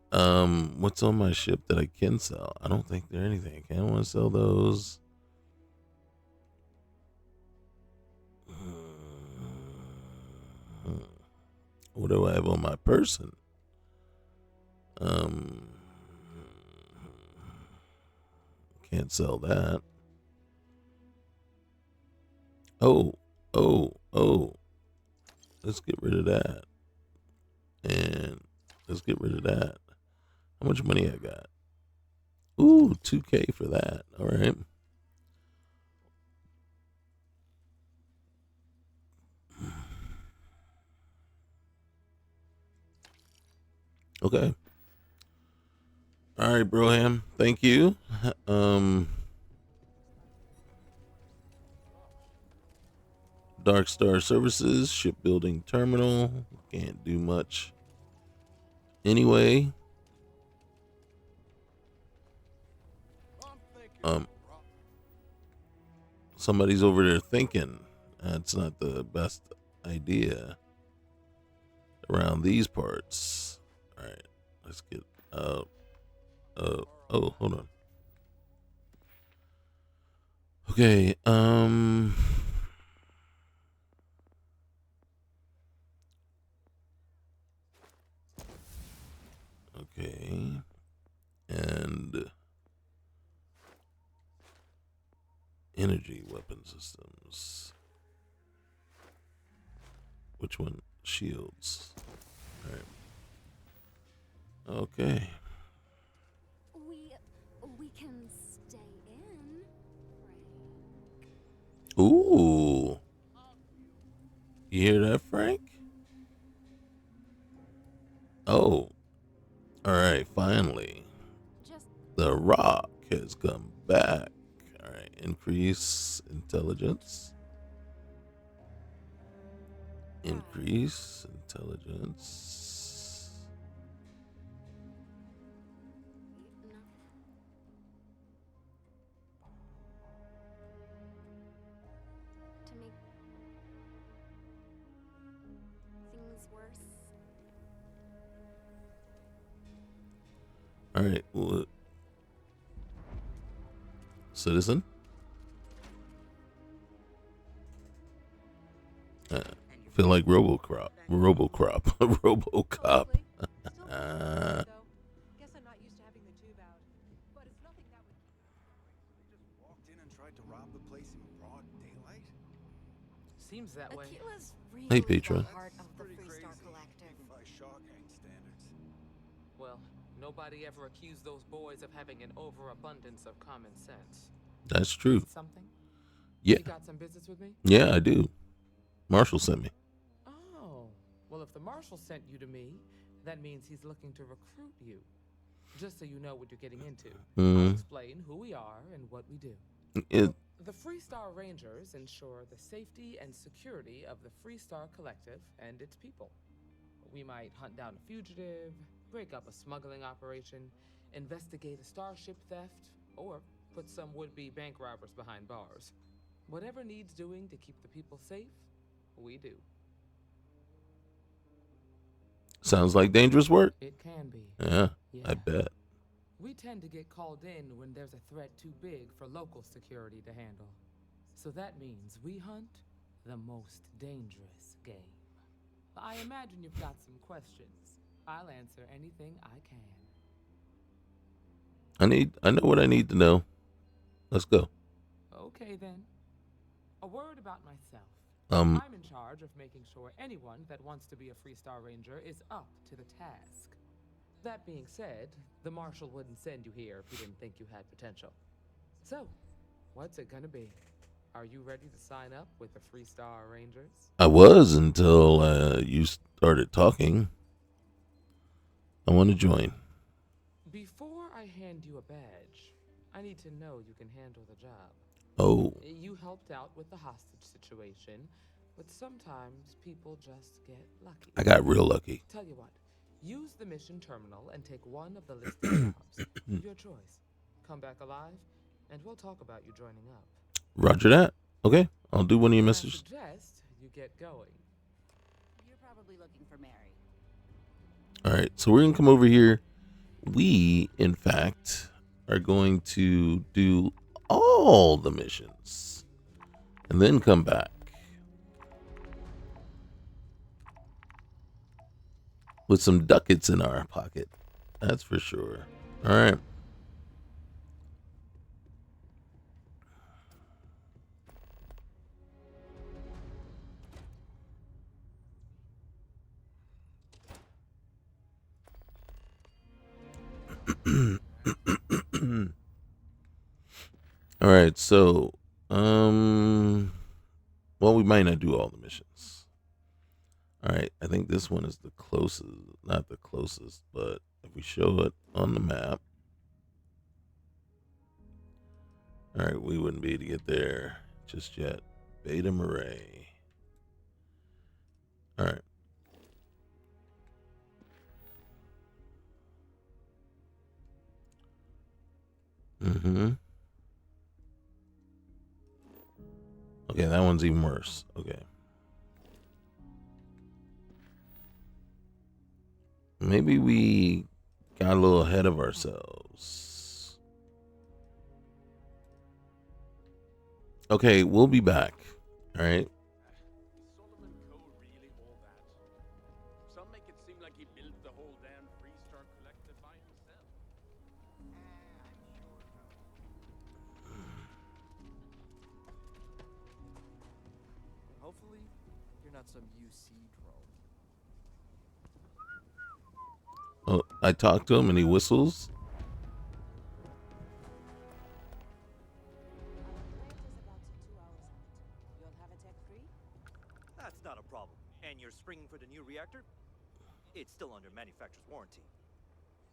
Speaker 1: What's on my ship that I can sell? I don't think there's anything. I can't want to sell those. What do I have on my person? Can't sell that. Oh. Let's get rid of that. And let's get rid of that. How much money I got? Ooh, 2K for that. All right. Okay. All right, Broham. Thank you. Dark Star Services, shipbuilding terminal. Can't do much. Anyway. Somebody's over there thinking that's not the best idea around these parts. All right, let's get oh, hold on. Okay, okay, and energy weapon systems. Which one? Shields. All right. Okay.
Speaker 4: We can stay in, Frank.
Speaker 1: Ooh. You hear that, Frank? Oh. All right, finally. The Rock has come back. All right, increase intelligence. Increase intelligence.
Speaker 4: To make things worse.
Speaker 1: All right, well, citizen. Feel like RoboCop. RoboCop.
Speaker 9: Guess I'm not used to having the tube out, but it's nothing that would.
Speaker 11: They just walked in and tried to rob the place in broad daylight.
Speaker 12: Seems that way.
Speaker 4: Aquila's really
Speaker 1: Hey, Petra.
Speaker 4: the heart of the Freestar Collective.
Speaker 11: By Shaw Gang standards.
Speaker 12: Well, nobody ever accused those boys of having an overabundance of common sense.
Speaker 1: That's true.
Speaker 12: Something?
Speaker 1: Yeah.
Speaker 12: You got some business with me?
Speaker 1: Yeah, I do. Marshall sent me.
Speaker 12: Oh, well, if the marshal sent you to me, that means he's looking to recruit you. Just so you know what you're getting into. I'll explain who we are and what we do. The Freestar Rangers ensure the safety and security of the Freestar Collective and its people. We might hunt down a fugitive, break up a smuggling operation, investigate a starship theft, or put some would-be bank robbers behind bars. Whatever needs doing to keep the people safe, we do.
Speaker 1: Sounds like dangerous work.
Speaker 12: It can be.
Speaker 1: Yeah, I bet.
Speaker 12: We tend to get called in when there's a threat too big for local security to handle. So that means we hunt the most dangerous game. I imagine you've got some questions. I'll answer anything I can.
Speaker 1: I know what I need to know. Let's go.
Speaker 12: Okay then. A word about myself.
Speaker 1: I'm
Speaker 12: in charge of making sure anyone that wants to be a Freestar Ranger is up to the task. That being said, the Marshal wouldn't send you here if he didn't think you had potential. So, what's it gonna be? Are you ready to sign up with the Freestar Rangers?
Speaker 1: I was until you started talking. I want to join.
Speaker 12: Before I hand you a badge, I need to know you can handle the job.
Speaker 1: Oh.
Speaker 12: You helped out with the hostage situation, but sometimes people just get lucky.
Speaker 1: I got real lucky.
Speaker 12: Tell you what, use the mission terminal and take one of the listed jobs. Your choice. Come back alive, and we'll talk about you joining up.
Speaker 1: Roger that. Okay, I'll do one of your messages.
Speaker 12: I suggest you get going.
Speaker 7: You're probably looking for Mary.
Speaker 1: All right, so we're going to come over here. We, in fact, are going to do all the missions and then come back with some ducats in our pocket. That's for sure. All right. All right, so well, we might not do all the missions. All right, I think this one is the closest, not the closest, but if we show it on the map, all right, we wouldn't be able to get there just yet. Beta Marais. All right. Mm-hmm. Okay, that one's even worse. Okay. Maybe we got a little ahead of ourselves. Okay, we'll be back. All right.
Speaker 8: Is Solomon Coe really all that? Some make it seem like he built the whole damn Freestar Collective by himself.
Speaker 6: Hopefully, you're not some UC drone.
Speaker 1: Oh, I talked to him and he whistles.
Speaker 2: That's not a problem. And you're springing for the new reactor? It's still under manufacturer's warranty.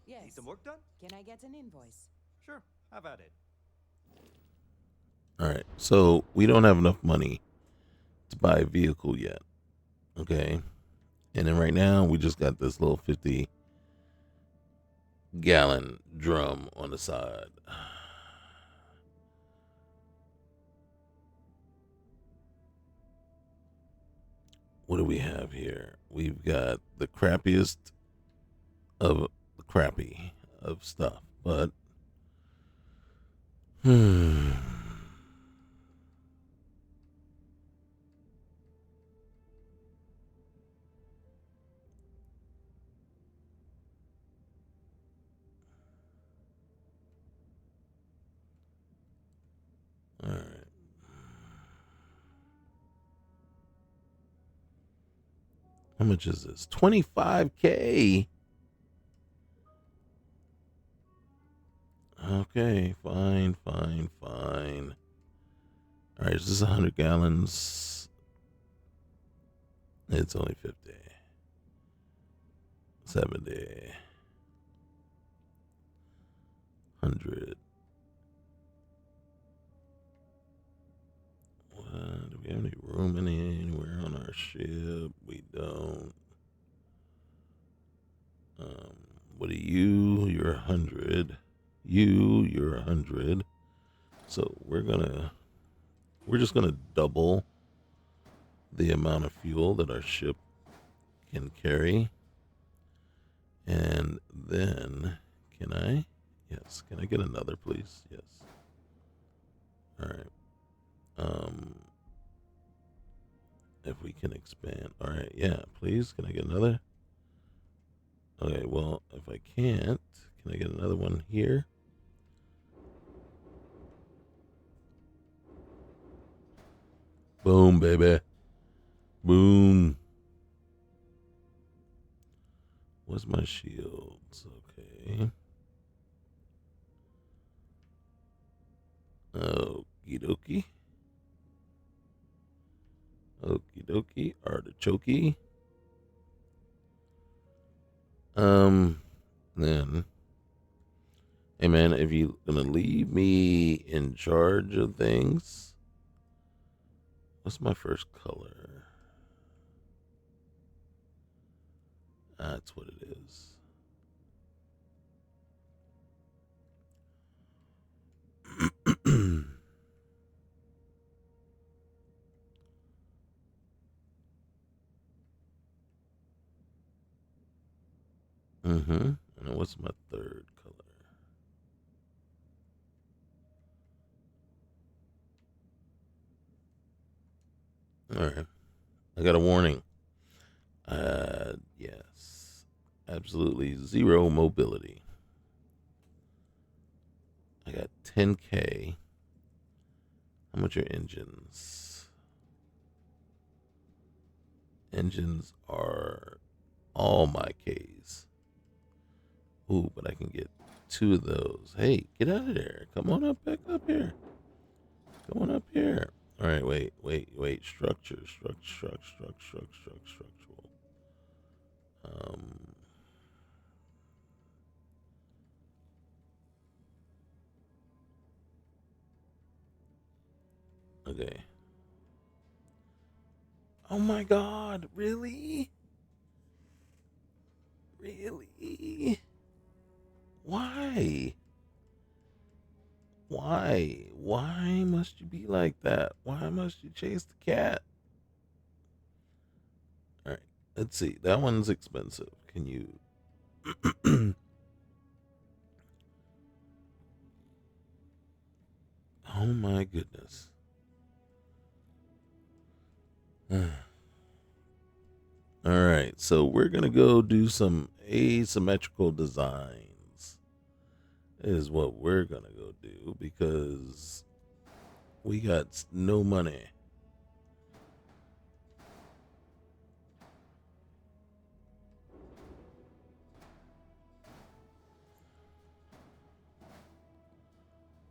Speaker 7: Yes.
Speaker 2: Need some work done?
Speaker 7: Can I get an invoice?
Speaker 2: Sure, have at it.
Speaker 1: All right, so we don't have enough money to buy a vehicle yet. Okay. And then right now we just got this little 50-gallon drum on the side. What do we have here? We've got the crappiest of the crappy of stuff, but all right. How much is this? $25K. Okay, fine. All right, is this 100 gallons? It's only 50. 70. 100. Do we have any room anywhere on our ship? We don't. What are you? You're 100. You're 100. So we're just gonna double the amount of fuel that our ship can carry. And then, can I? Yes. Can I get another, please? Yes. All right. If we can expand. All right. Yeah, please. Can I get another? Okay. Well, if I can't, can I get another one here? Boom, baby. Boom. What's my shields? Okay. Okie dokie. Okie dokie. Artichoke. Then, hey man, if you gonna leave me in charge of things, what's my first color? That's what it is. And what's my third color? All right. I got a warning. Yes. Absolutely zero mobility. I got 10K. How much are engines? Engines are all my Ks. Ooh, but I can get 2 of those. Hey, get out of there. Come on up, back up here. Come on up here. All right, wait. Structural. Um, okay. Oh my God! Really? Really? Why? Why? Why must you be like that? Why must you chase the cat? All right. Let's see. That one's expensive. Can you? Oh my goodness. All right. So we're going to go do some asymmetrical designs. Is what we're going to go do because we got no money.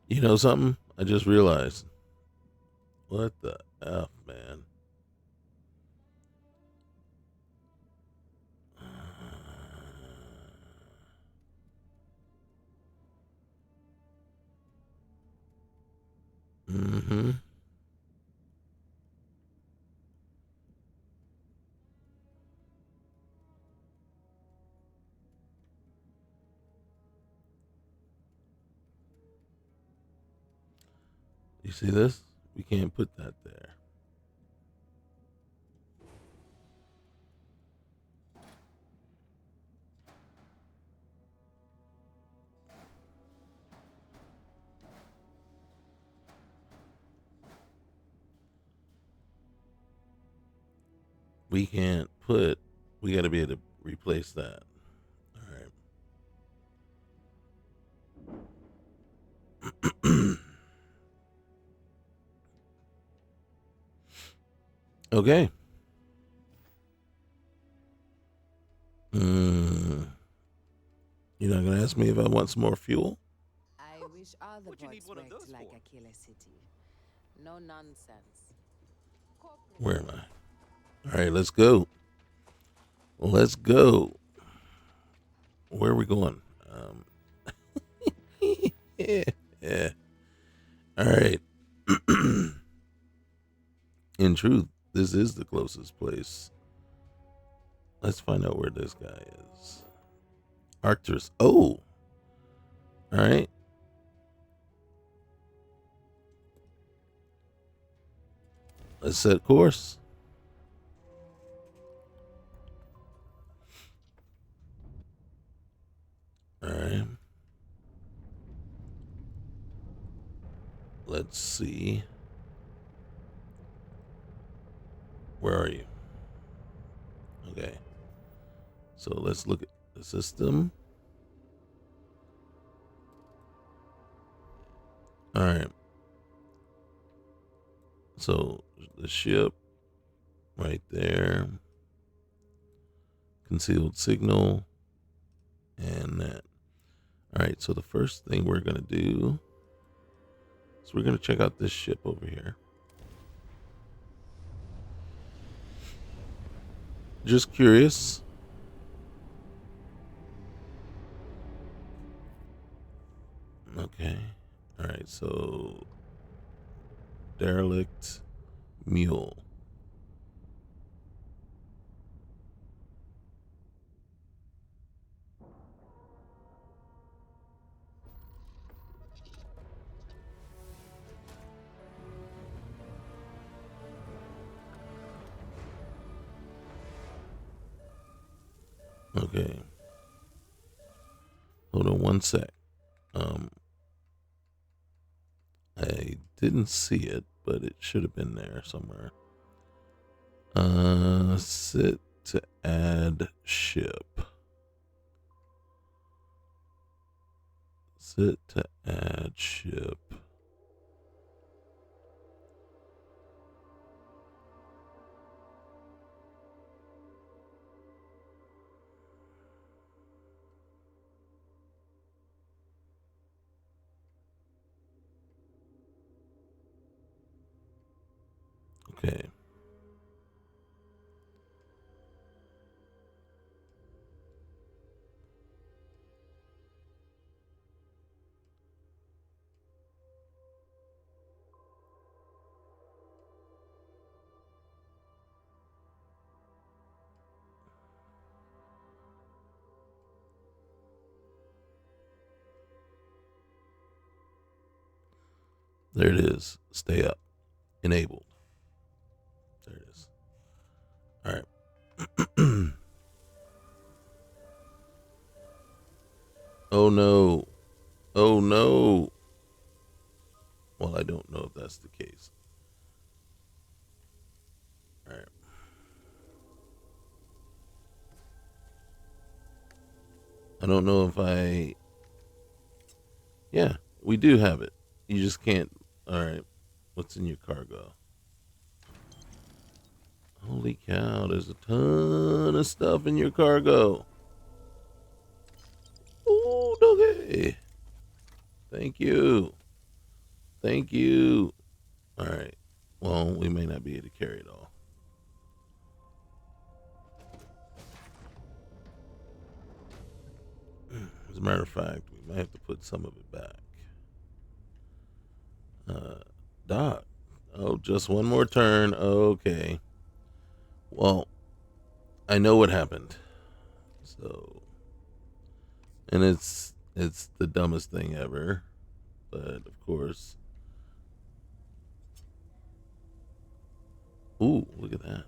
Speaker 1: You know something? I just realized. What the F, man? Mm-hmm. You see this? We can't put that there. We can't put, we got to be able to replace that. All right. Okay. You're not going to ask me if I want some more fuel?
Speaker 7: I wish all the bots worked like a killer city. No nonsense.
Speaker 1: Where am I? All right, let's go. Let's go. Where are we going? Yeah. All right. In truth, this is the closest place. Let's find out where this guy is. Arcturus. Oh. All right. Let's set course. All right. Let's see. Where are you? Okay. So let's look at the system. All right. So the ship right there. Concealed signal. And that. All right. So the first thing we're going to do is we're going to check out this ship over here. Just curious. Okay. All right. So derelict mule. Okay. Hold on one sec. I didn't see it, but it should have been there somewhere. Sit to add ship. Sit to add ship. Okay. There it is. Stay up. Enabled. There it is. All right. Oh no. Oh no. Well, I don't know if that's the case. All right. I don't know if I... Yeah, we do have it. You just can't... All right. What's in your cargo? Holy cow, there's a ton of stuff in your cargo. Oh, okay. Thank you. Thank you. All right. Well, we may not be able to carry it all. As a matter of fact, we might have to put some of it back. Doc. Oh, just one more turn. Okay. Well, I know what happened. So, and it's the dumbest thing ever. But of course. Ooh, look at that.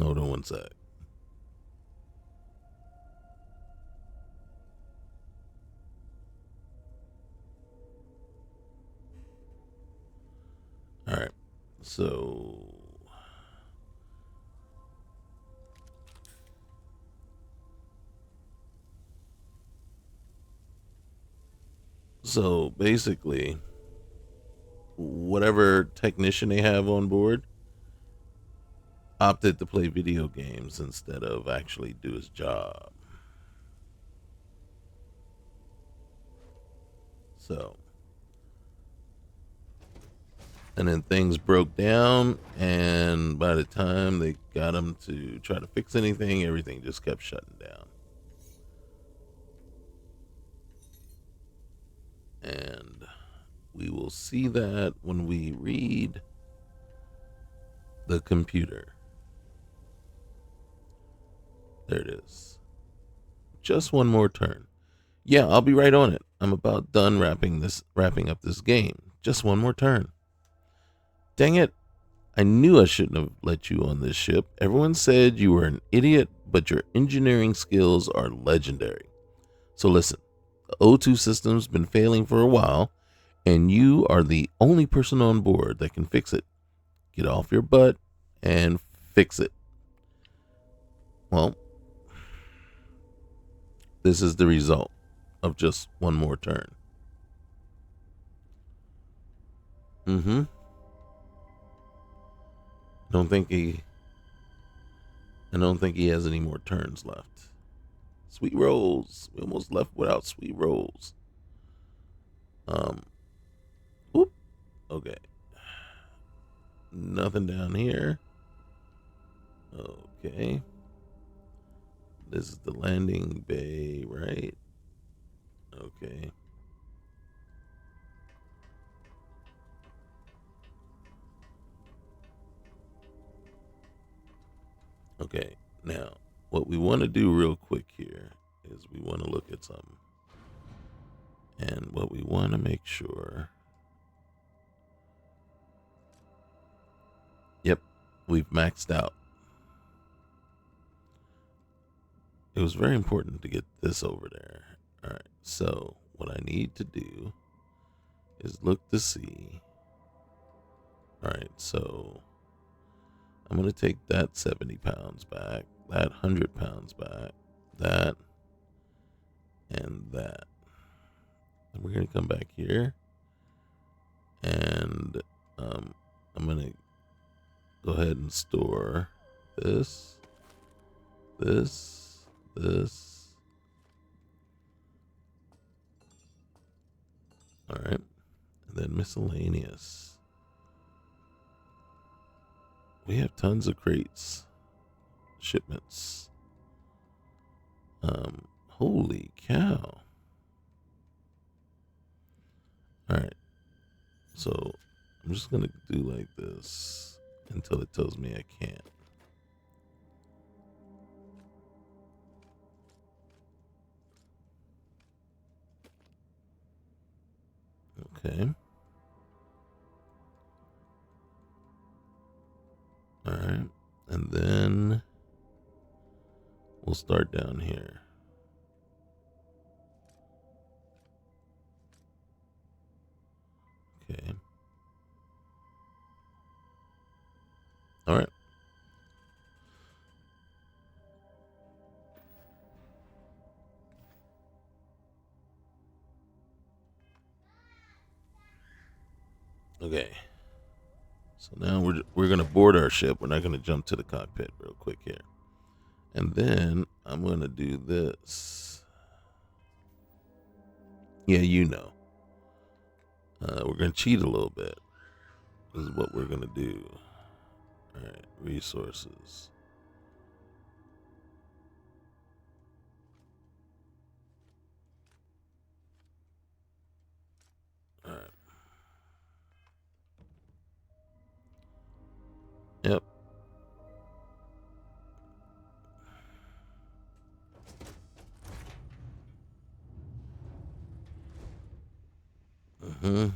Speaker 1: Hold on one sec. All right. So basically, whatever technician they have on board opted to play video games instead of actually do his job. So, and then things broke down, and by the time they got him to try to fix anything, everything just kept shutting down. And we will see that when we read the computer. There it is. Just one more turn. Yeah, I'll be right on it. I'm about done wrapping up this game. Just one more turn. Dang it. I knew I shouldn't have let you on this ship. Everyone said you were an idiot, but your engineering skills are legendary. So listen, the O2 system's been failing for a while, and you are the only person on board that can fix it. Get off your butt and fix it. Well, this is the result of just one more turn. I don't think he has any more turns left. Sweet rolls. We almost left without sweet rolls. Whoop. Okay. Nothing down here. Okay. This is the landing bay, right? Okay. Okay. Now, what we want to do real quick here is we want to look at something. And what we want to make sure. Yep. We've maxed out. It was very important to get this over there. All right. So what I need to do is look to see. All right. So I'm going to take that 70 pounds back, that 100 pounds back, that, and that. And we're going to come back here. And I'm going to go ahead and store this. All right. And then miscellaneous. We have tons of crates. Shipments. Holy cow. All right. So I'm just going to do like this until it tells me I can't. Okay. All right. And then we'll start down here. Okay. All right. Okay. So now we're gonna board our ship. We're not gonna jump to the cockpit real quick here. And then I'm gonna do this. Yeah, you know. We're gonna cheat a little bit. This is what we're gonna do. All right, resources. All right. Yep. Mm-hmm.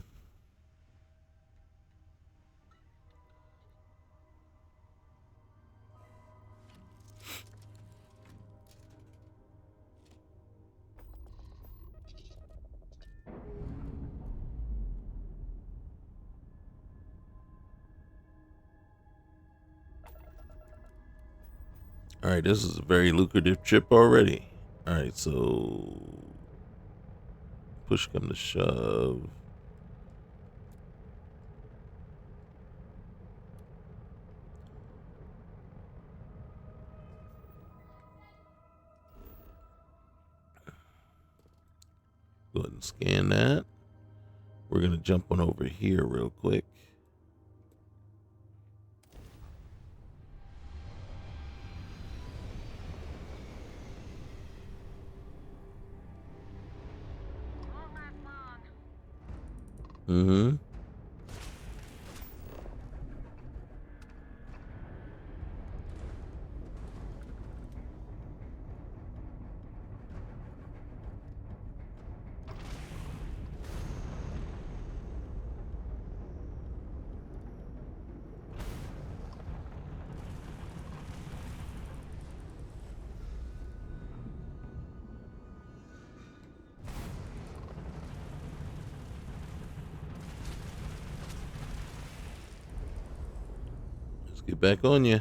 Speaker 1: All right, this is a very lucrative trip already. All right, so push come to shove. Go ahead and scan that. We're gonna jump on over here real quick. Mm-hmm. Let's get back on you.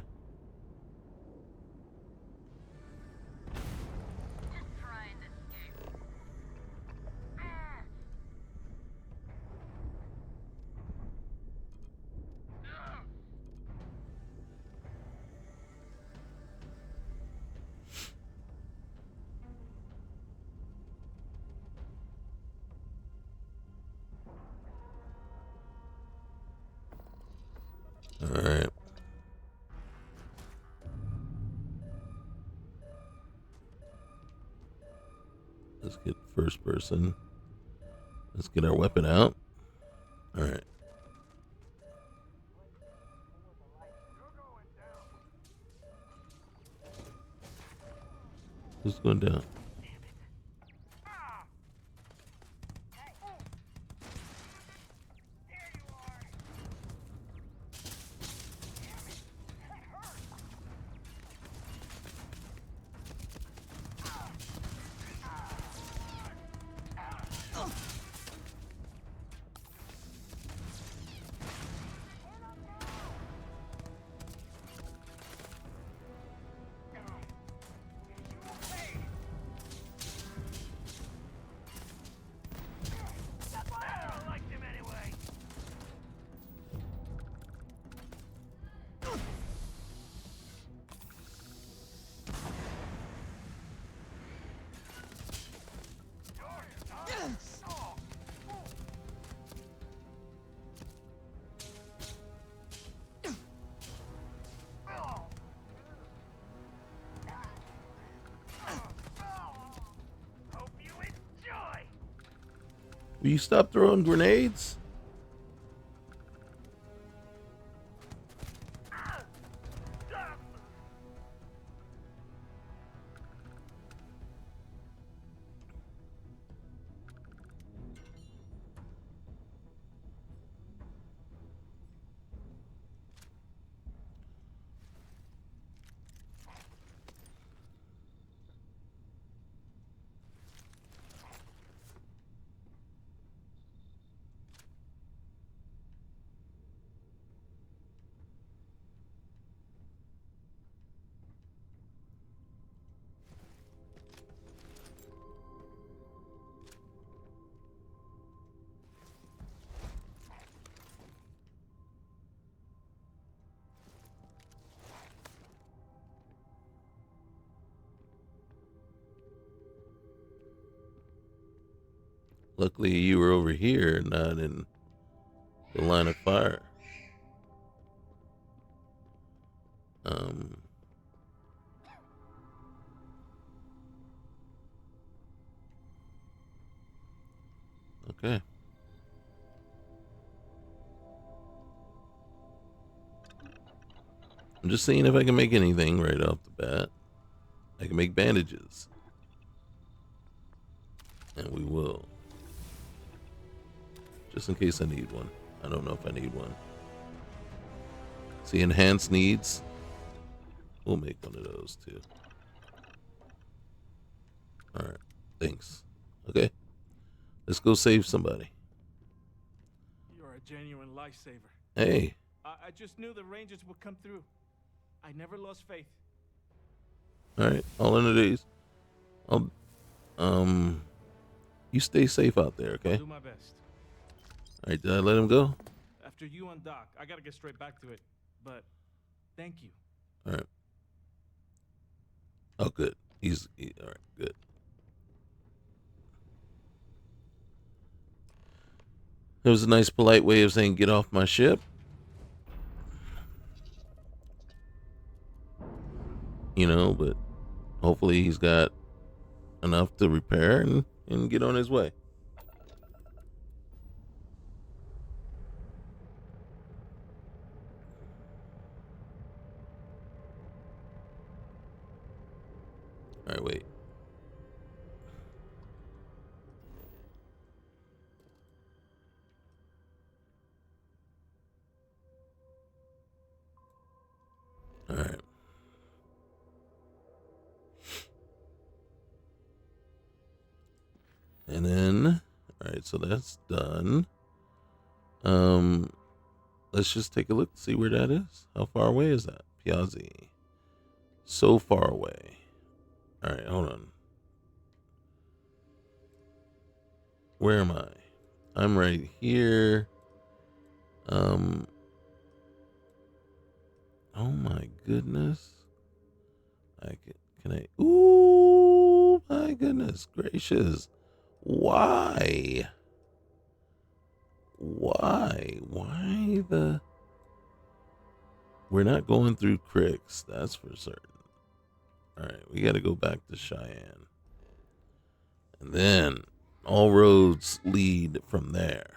Speaker 1: All right. Let's get first person. Let's get our weapon out. All right. Who's going down? Will you stop throwing grenades? Luckily, you were over here, not in the line of fire. Okay. I'm just seeing if I can make anything right off the bat. I can make bandages. And we will. Just in case I need one. I don't know if I need one. See, enhanced needs. We'll make one of those too. Alright. Thanks. Okay. Let's go save somebody.
Speaker 13: You're a genuine lifesaver.
Speaker 1: Hey.
Speaker 13: I just knew the Rangers would come through. I never lost faith.
Speaker 1: Alright. All in the days. You stay safe out there, okay?
Speaker 13: I'll do my best.
Speaker 1: Alright, did I let him go?
Speaker 13: After you undock, I gotta get straight back to it. But thank you.
Speaker 1: Alright. Oh, good. Alright, good. It was a nice, polite way of saying, get off my ship. You know, but hopefully he's got enough to repair and get on his way. All right, wait. All right. And then, all right, so that's done. Let's just take a look to see where that is. How far away is that? Piazzi. So far away. All right, hold on. Where am I? I'm right here. Oh my goodness. Can I? Ooh, my goodness gracious. Why? Why the? We're not going through cricks, that's for certain. All right, we got to go back to Cheyenne. And then all roads lead from there.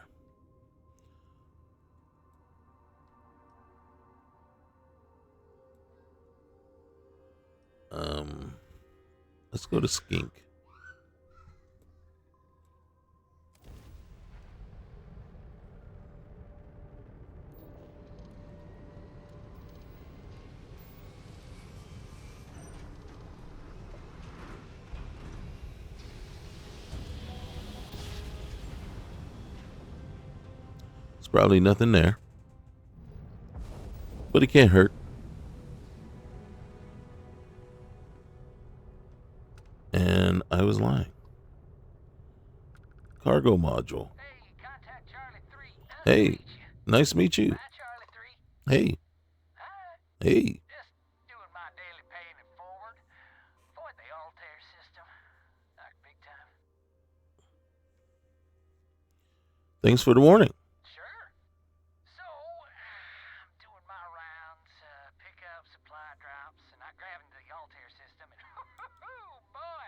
Speaker 1: Let's go to Skink. There's probably nothing there, but it can't hurt. And I was lying. Cargo module.
Speaker 2: Hey, contact Charlie 3.
Speaker 1: Hey, nice to meet you.
Speaker 2: Hi, Charlie 3.
Speaker 1: Hey.
Speaker 2: Hi.
Speaker 1: Hey.
Speaker 2: Just doing my daily paying it forward. Avoid the Altair system. Like big time.
Speaker 1: Thanks for the warning.
Speaker 2: Sure. So, I'm doing my rounds, pick up supply drops, and I grab into the Altair system, and oh boy,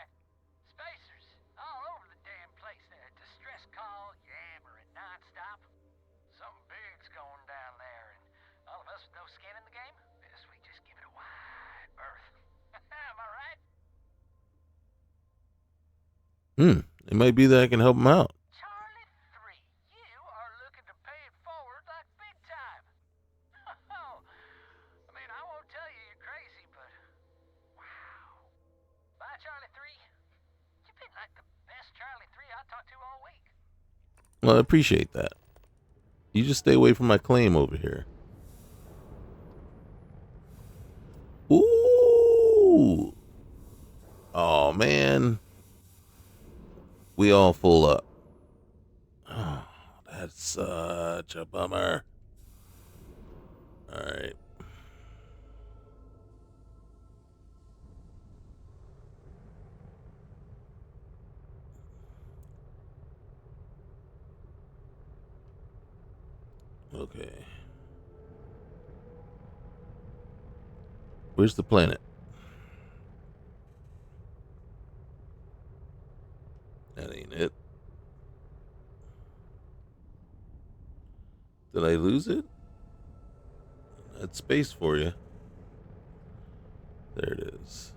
Speaker 2: spacers all over the damn place. Distress call, yammering nonstop. Something big's going down there, and all of us with no skin in the game, best we just give it a wide berth. Am I right?
Speaker 1: It might be that I can help him out.
Speaker 2: Charlie 3, you are looking to pay it forward like big time. Oh, I mean, I won't tell you you're crazy, but wow. Bye, Charlie 3. You've been like the best Charlie 3 I talked to all week.
Speaker 1: Well, I appreciate that. You just stay away from my claim over here. Ooh. Oh, man. We all full up. Oh, that's such a bummer. All right. Okay. Where's the planet? That ain't it. Did I lose it? That's space for you. There it is.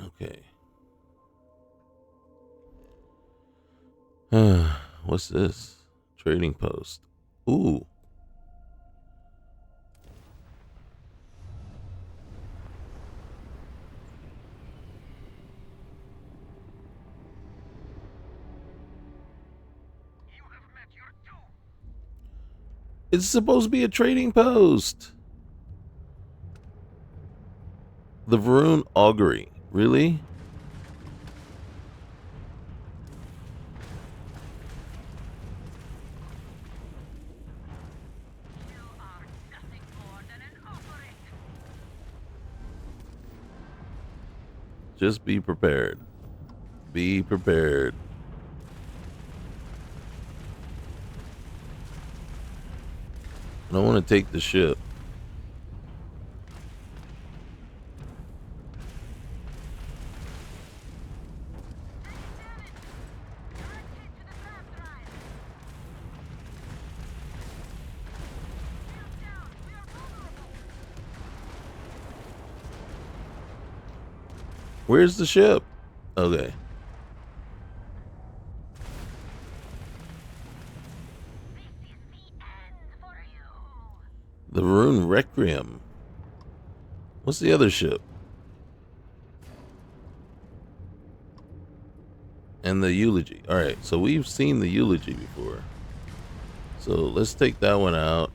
Speaker 1: Okay. What's this? Trading post. Ooh. It's supposed to be a trading post. The Varun Augury. Really? Just be prepared. Be prepared. I don't want to take the ship. Where's the ship? Okay. The Varun Requiem. What's the other ship? And the Eulogy. Alright, so we've seen the Eulogy before. So let's take that one out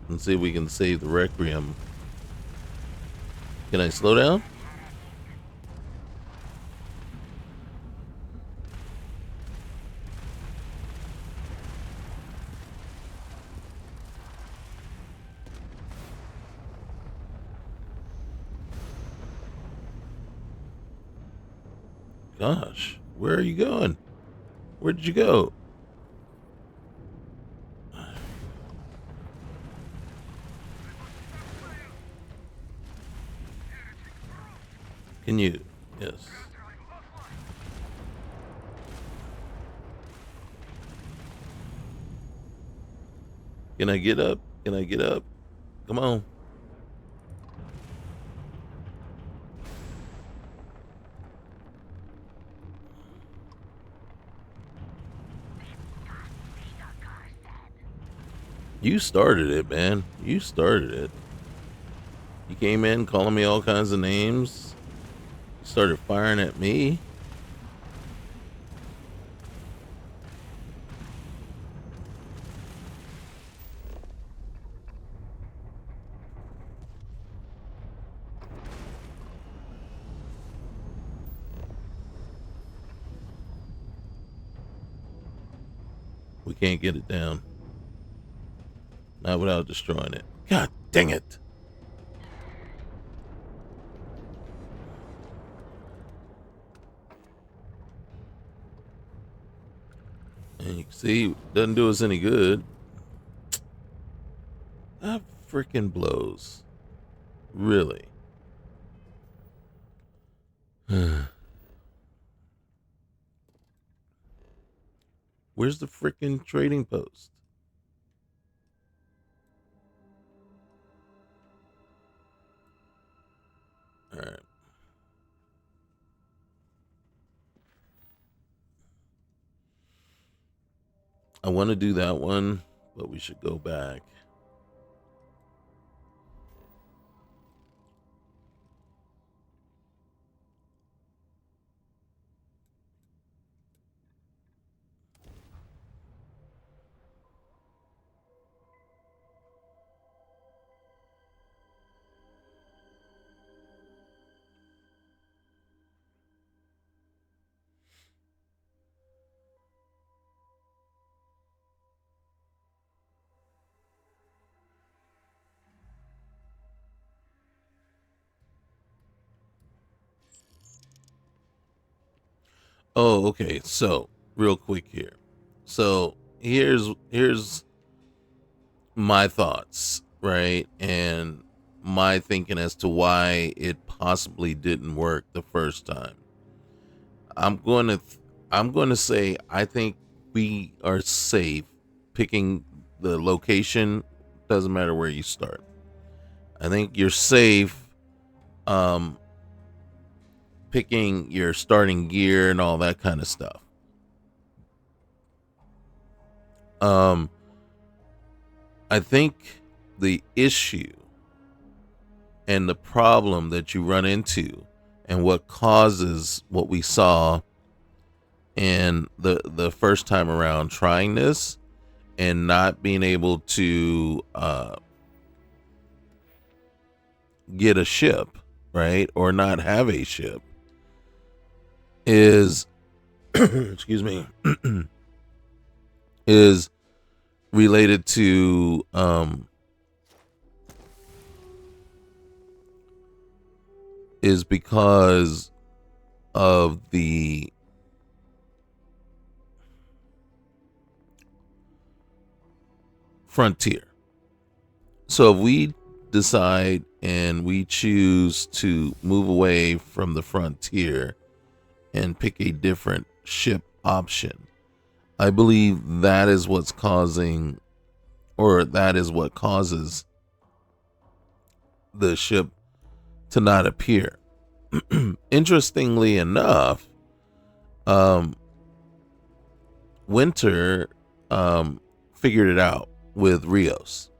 Speaker 1: and see if we can save the Requiem. Can I slow down? Gosh, where are you going? Where did you go? Can you? Yes. Can I get up? Can I get up? Come on. You started it, man. You started it. You came in calling me all kinds of names. You started firing at me. We can't get it down. Not without destroying it. God dang it. And you can see, it doesn't do us any good. That freaking blows. Really. Where's the freaking trading post? All right. I want to do that one, but we should go back. Oh, okay. So, real quick here. So, here's my thoughts, right? And my thinking as to why it possibly didn't work the first time. I'm going to I'm going to say I think we are safe picking the location. Doesn't matter where you start. I think you're safe um picking your starting gear and all that kind of stuff. Um I think the issue and the problem that you run into and what causes what we saw in the first time around trying this and not being able to get a ship, right, or not have a ship is excuse me is related to is because of the frontier. So if we decide and we choose to move away from the frontier and pick a different ship option, I believe that is what's causing, or that is what causes the ship to not appear. Interestingly enough, um, Winter figured it out with Rios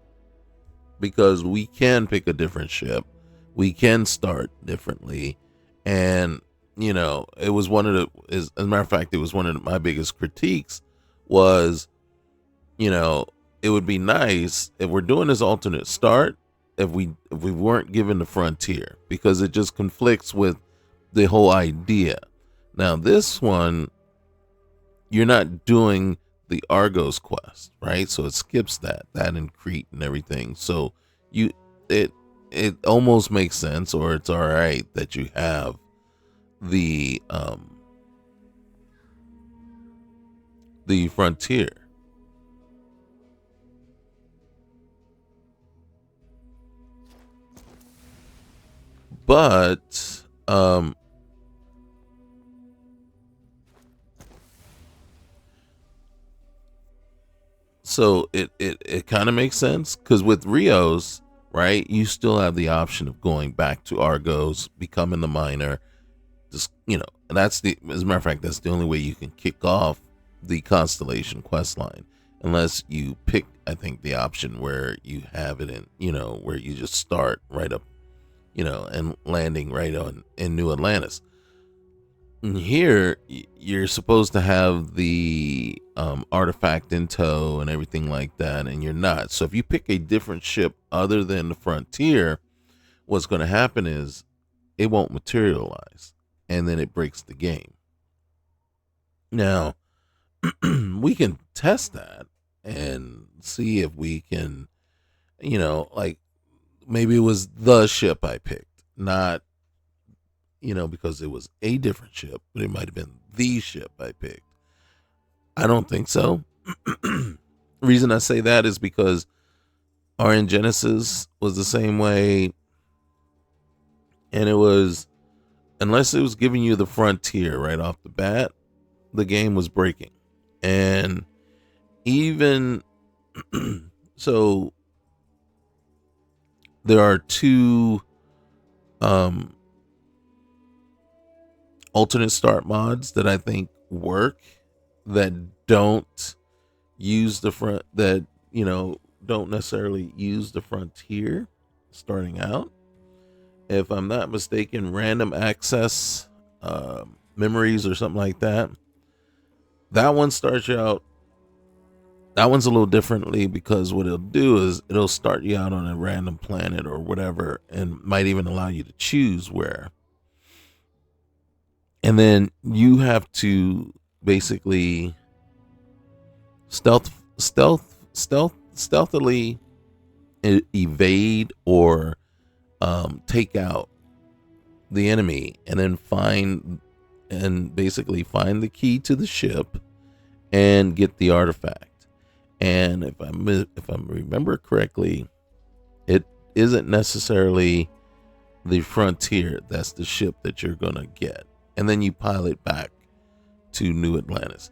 Speaker 1: because we can pick a different ship, we can start differently, and it was one of as a matter of fact, it was one of my biggest critiques was, you know, it would be nice if we're doing this alternate start if we weren't given the frontier because it just conflicts with the whole idea. Now this one, you're not doing the Argos quest, right? So it skips that in Crete and everything. So you it almost makes sense, or it's all right that you have the frontier. But so it kind of makes sense because with Rios, right, you still have the option of going back to Argos, becoming the miner. Just and that's as a matter of fact, that's the only way you can kick off the Constellation quest line, unless you pick, I think, the option where you have it in, where you just start right up, and landing right on in New Atlantis. And here, you're supposed to have the artifact in tow and everything like that, and you're not. So if you pick a different ship other than the Frontier, what's going to happen is it won't materialize, and then it breaks the game. Now, we can test that and see if we can, like maybe it was the ship I picked, not, because it was a different ship, but it might have been the ship I picked. I don't think so. Reason I say that is because RN Genesis was the same way, and it was, unless it was giving you the frontier right off the bat, the game was breaking. And even so, there are two alternate start mods that I think work, that don't use the front, that don't necessarily use the frontier starting out. If I'm not mistaken, random access memories or something like that. That one starts you out. That one's a little differently because what it'll do is it'll start you out on a random planet or whatever, and might even allow you to choose where. And then you have to basically stealthily evade or take out the enemy, and then find and basically find the key to the ship and get the artifact. And if I remember correctly, it isn't necessarily the Frontier that's the ship that you're gonna get, and then you pilot back to New Atlantis.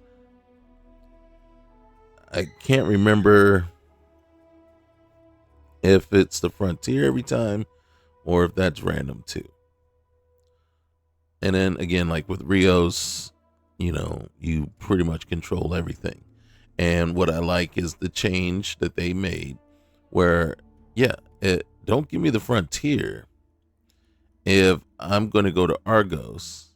Speaker 1: I can't remember if it's the Frontier every time or if that's random too. And then again, like with Rios, you pretty much control everything. And what I like is the change that they made where, don't give me the Frontier if I'm going to go to Argos,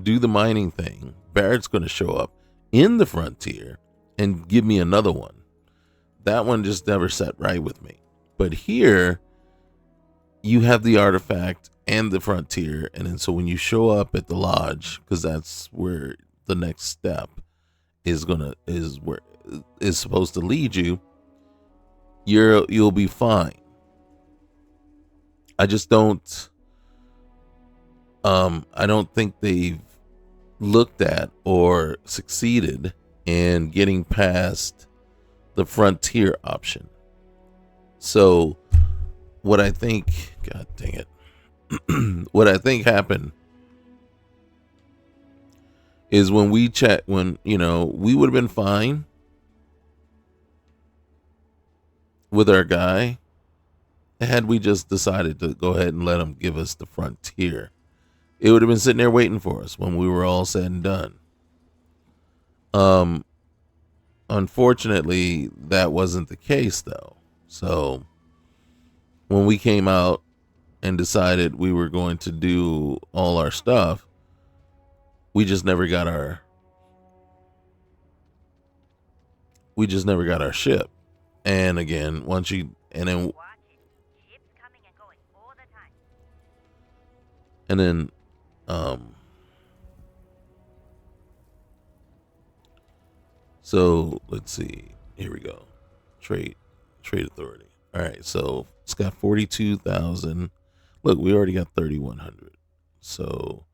Speaker 1: do the mining thing. Barrett's going to show up in the Frontier and give me another one. That one just never sat right with me. But here, you have the artifact and the Frontier, and then so when you show up at the lodge, because that's where the next step is supposed to lead you, you'll be fine. I just don't I don't think they've looked at or succeeded in getting past the Frontier option. So what I think, God dang it, what I think happened is when we we would have been fine with our guy had we just decided to go ahead and let him give us the Frontier. It would have been sitting there waiting for us when we were all said and done. Unfortunately, that wasn't the case though. So when we came out and decided we were going to do all our stuff, we just never got our ship. And again, so let's see. Here we go. Trade authority. All right, so it's got 42,000. Look, we already got 3,100. So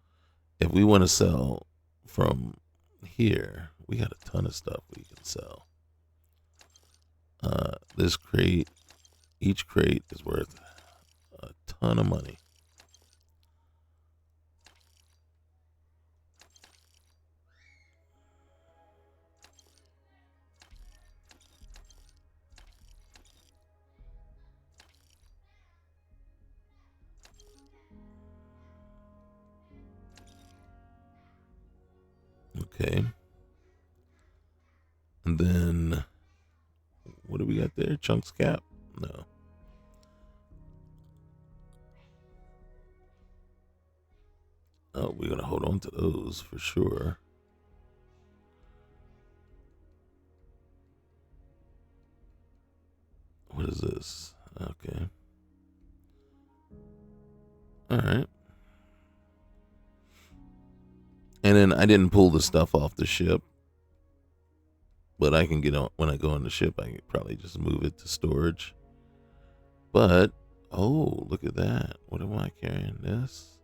Speaker 1: if we want to sell from here, we got a ton of stuff we can sell. This crate, each crate is worth a ton of money. Okay. And then what do we got there? Chunks cap? No. Oh, we're going to hold on to those for sure. What is this? Okay. All right. And then I didn't pull the stuff off the ship. But I can get on when I go on the ship. I could probably just move it to storage. But, oh, look at that. What am I carrying? This.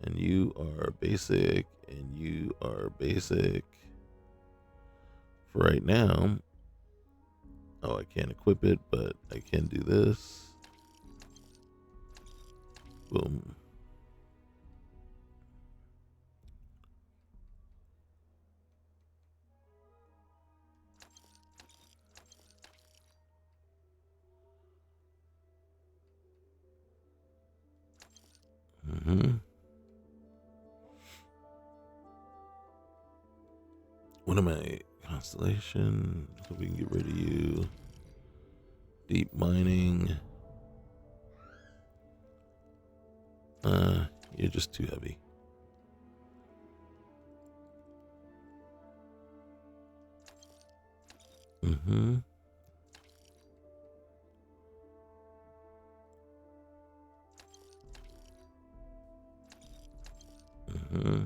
Speaker 1: And you are basic. And you are basic. For right now. Oh, I can't equip it, but I can do this. Boom. What am I? Constellation. So we can get rid of you. Deep mining. You're just too heavy. Mm-hmm. Mm-hmm.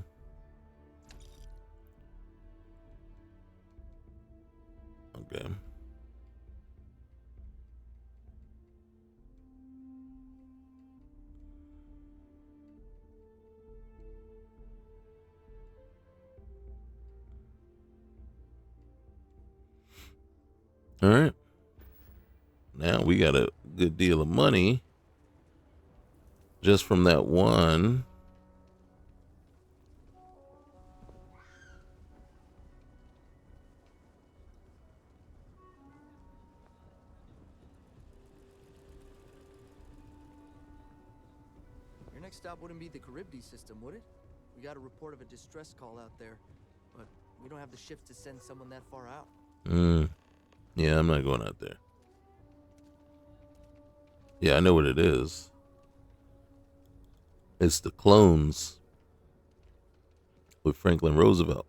Speaker 1: Okay. All right. Now we got a good deal of money just from that one.
Speaker 6: Your next stop wouldn't be the Charybdis system, would it? We got a report of a distress call out there, but we don't have the shift to send someone that far out.
Speaker 1: Yeah, I'm not going out there. Yeah, I know what it is. It's the clones with Franklin Roosevelt.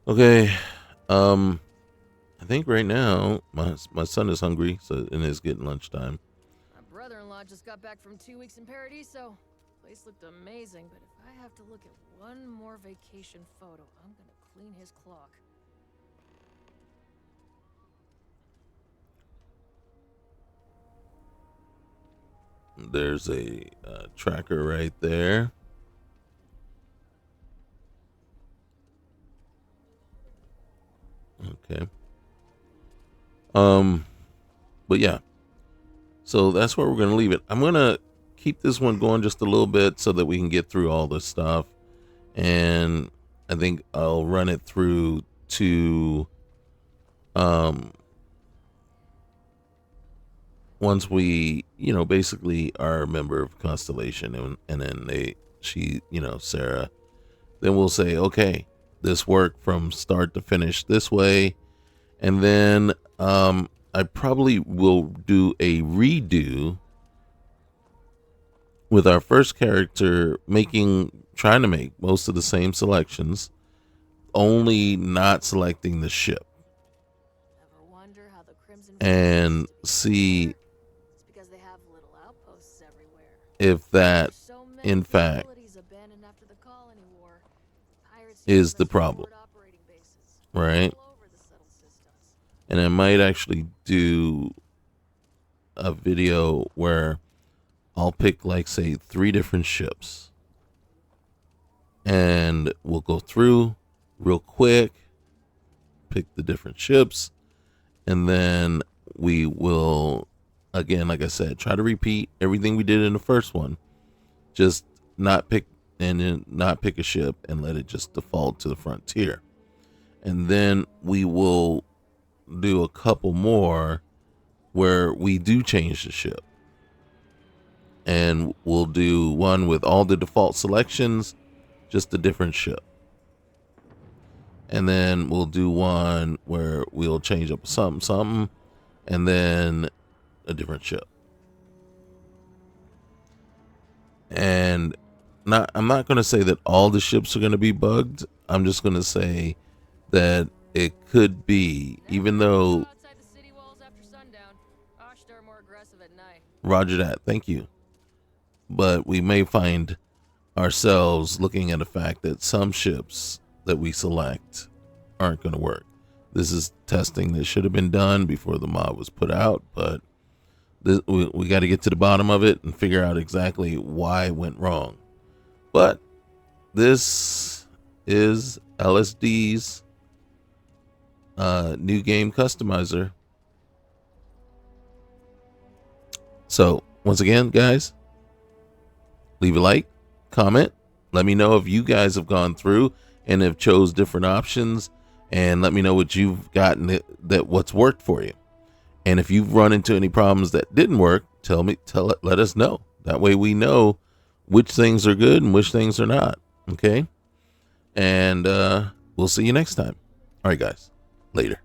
Speaker 1: Okay. I think right now my son is hungry, so and it's getting lunchtime.
Speaker 14: My brother-in-law just got back from 2 weeks in Paradiso. Place looked amazing, but if I have to look at one more vacation photo, I'm gonna clean his clock.
Speaker 1: There's a tracker right there. Okay. But yeah. So that's where we're going to leave it. I'm going to keep this one going just a little bit so that we can get through all this stuff. And I think I'll run it through to once we, basically are a member of Constellation and then Sarah, then we'll say, okay, this worked from start to finish this way. And then I probably will do a redo with our first character trying to make most of the same selections, only not selecting the ship. And see if that, in fact, is the problem. Right? And I might actually do a video where I'll pick, like, say, 3 different ships. And we'll go through real quick, pick the different ships, and then we will, again, like I said, try to repeat everything we did in the first one. Just not pick a ship and let it just default to the Frontier. And then we will do a couple more where we do change the ship. And we'll do one with all the default selections, just a different ship. And then we'll do one where we'll change up something, and then a different ship. And I'm not going to say that all the ships are going to be bugged. I'm just going to say that it could be, even though. Roger that. Thank you. But we may find ourselves looking at the fact that some ships that we select aren't going to work. This is testing that should have been done before the mod was put out, but we got to get to the bottom of it and figure out exactly why it went wrong. But this is LSD's New Game Customizer. So, once again, guys, leave a like, comment, let me know if you guys have gone through and have chose different options, and let me know what you've gotten that what's worked for you. And if you've run into any problems that didn't work, let us know. That way we know which things are good and which things are not. Okay? And we'll see you next time. All right, guys. Later.